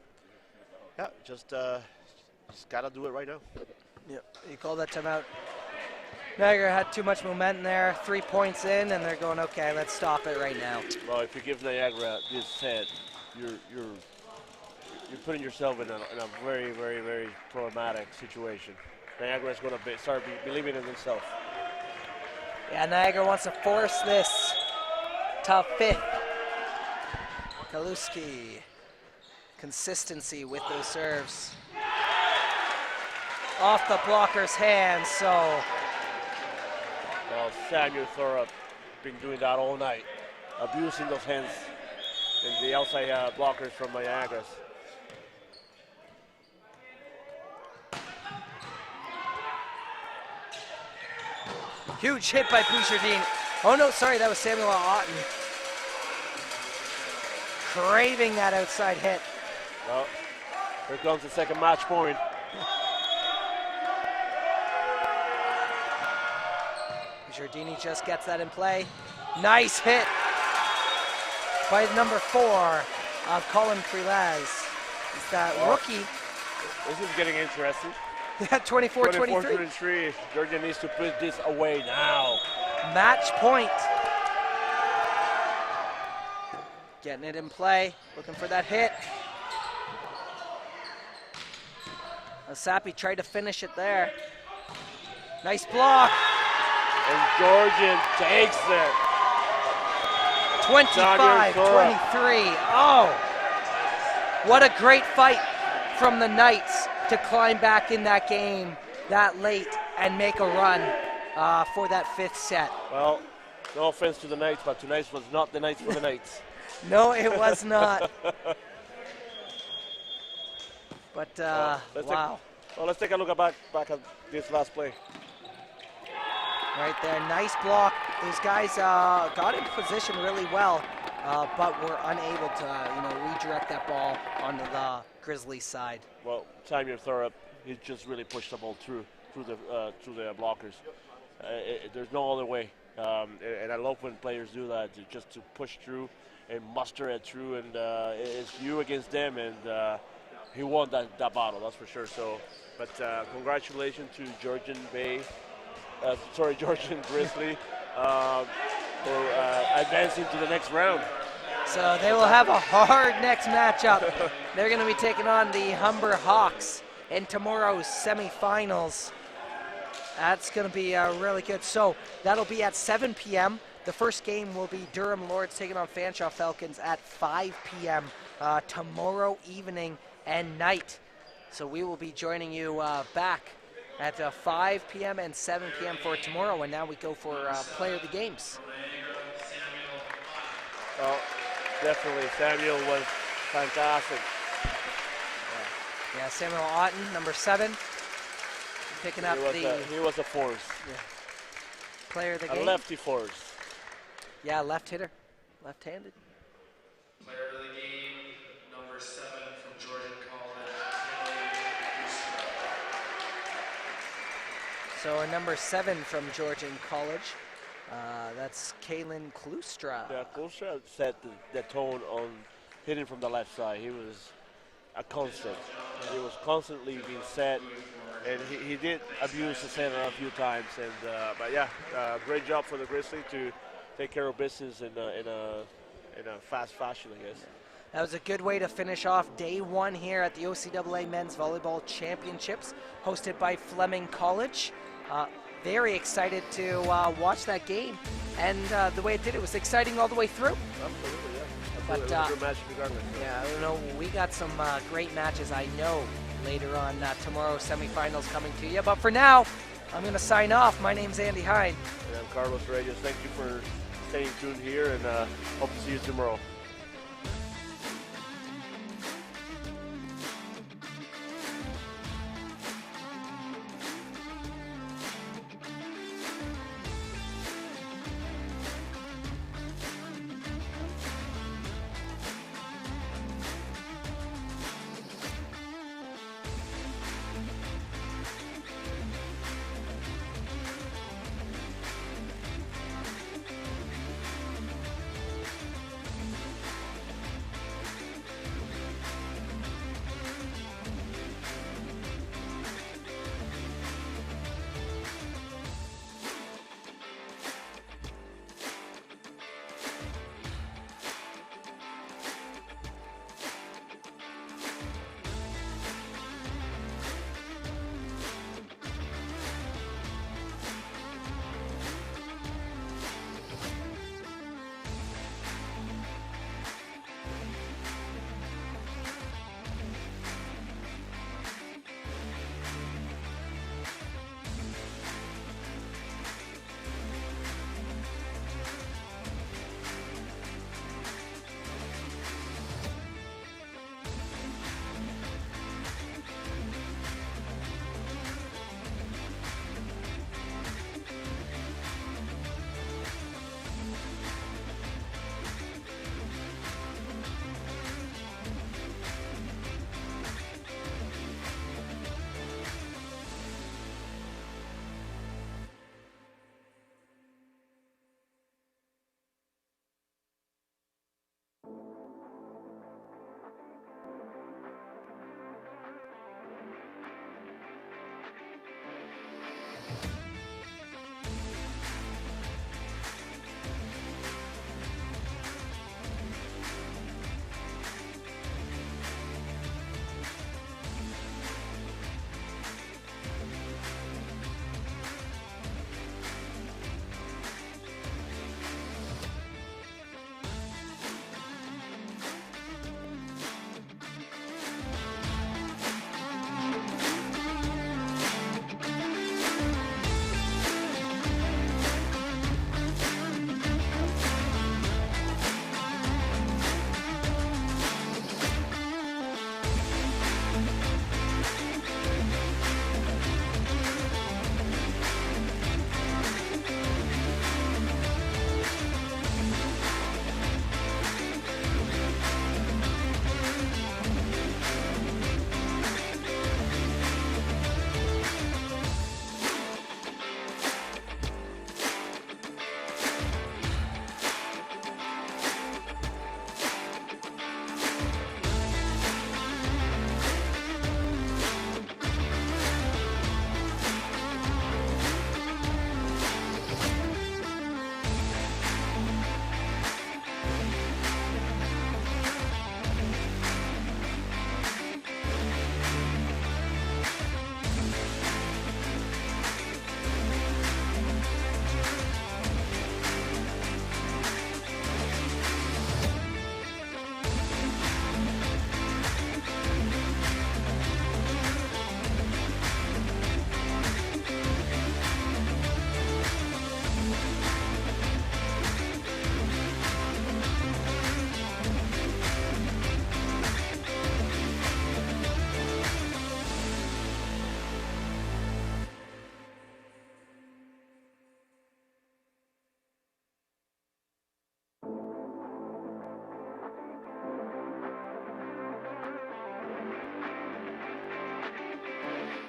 yeah, just gotta do it right now. Yeah, you call that timeout. Niagara had too much momentum there. 3 points in, and they're going, okay, let's stop it right now. Well, if you give Niagara this set, you're putting yourself in a very, very, very problematic situation. Niagara is going to start believing in themselves. Yeah, Niagara wants to force this to 5th. Kaluski, consistency with those serves. Off the blocker's hands, so. Well, Samuel Thorup been doing that all night, abusing those hands and the outside blockers from Niagara. Huge hit by Bouchardine. Oh no, sorry, that was Samuel Otten. Craving that outside hit. Well, here comes the second match point. Giardini just gets that in play. Nice hit by number 4 of Colin Creelaz. It's that rookie. This is getting interesting. Yeah, 24-23. 24-23. Georgia needs to put this away now. Match point. Getting it in play, looking for that hit. Sappy tried to finish it there. Nice block. And Georgian takes it. 25-23. Oh, what a great fight from the Knights to climb back in that game that late and make a run for that 5th set. Well, No offense to the Knights, but tonight was not the night for the Knights. No, it was not. But, wow. Let's take a look back at this last play. Right there, nice block. Those guys got into position really well, but were unable to, redirect that ball onto the Grizzlies side. Well, Samuel Thorup, he just really pushed the ball through the blockers. There's no other way, and I love when players do that, just to push through and muster it through, and it's you against them, and he won that battle, that's for sure. So, but congratulations to Georgian Grizzly for advancing to the next round. So they will have a hard next matchup. They're going to be taking on the Humber Hawks in tomorrow's semifinals. That's going to be really good. So that'll be at 7 p.m. The first game will be Durham Lords taking on Fanshawe Falcons at 5 p.m. Tomorrow evening and night. So we will be joining you back at 5 p.m. and 7 p.m. for tomorrow. And now we go for player of the games. Well, definitely, Samuel was fantastic. Yeah, Samuel Otten, number 7, picking up he was a force. Yeah, player of the game. A lefty force. Yeah, left hitter, left-handed. Player of the game, number 7 from Georgian College. So a number 7 from Georgian College. That's Kaylin Klustra. Yeah, Klustra set the tone on hitting from the left side. He was a constant. He was constantly being set, and he did abuse the center a few times. And but yeah, great job for the Grizzlies to take care of business in a fast fashion, I guess. That was a good way to finish off day 1 here at the OCAA Men's Volleyball Championships, hosted by Fleming College. Very excited to watch that game, and the way it did, it was exciting all the way through. Absolutely, yeah. But it was a good match regardless. yeah, I don't know. We got some great matches, I know, later on tomorrow's semifinals coming to you. But for now, I'm going to sign off. My name's Andy Hine. And I'm Carlos Reyes. Thank you for staying tuned here, and hope to see you tomorrow.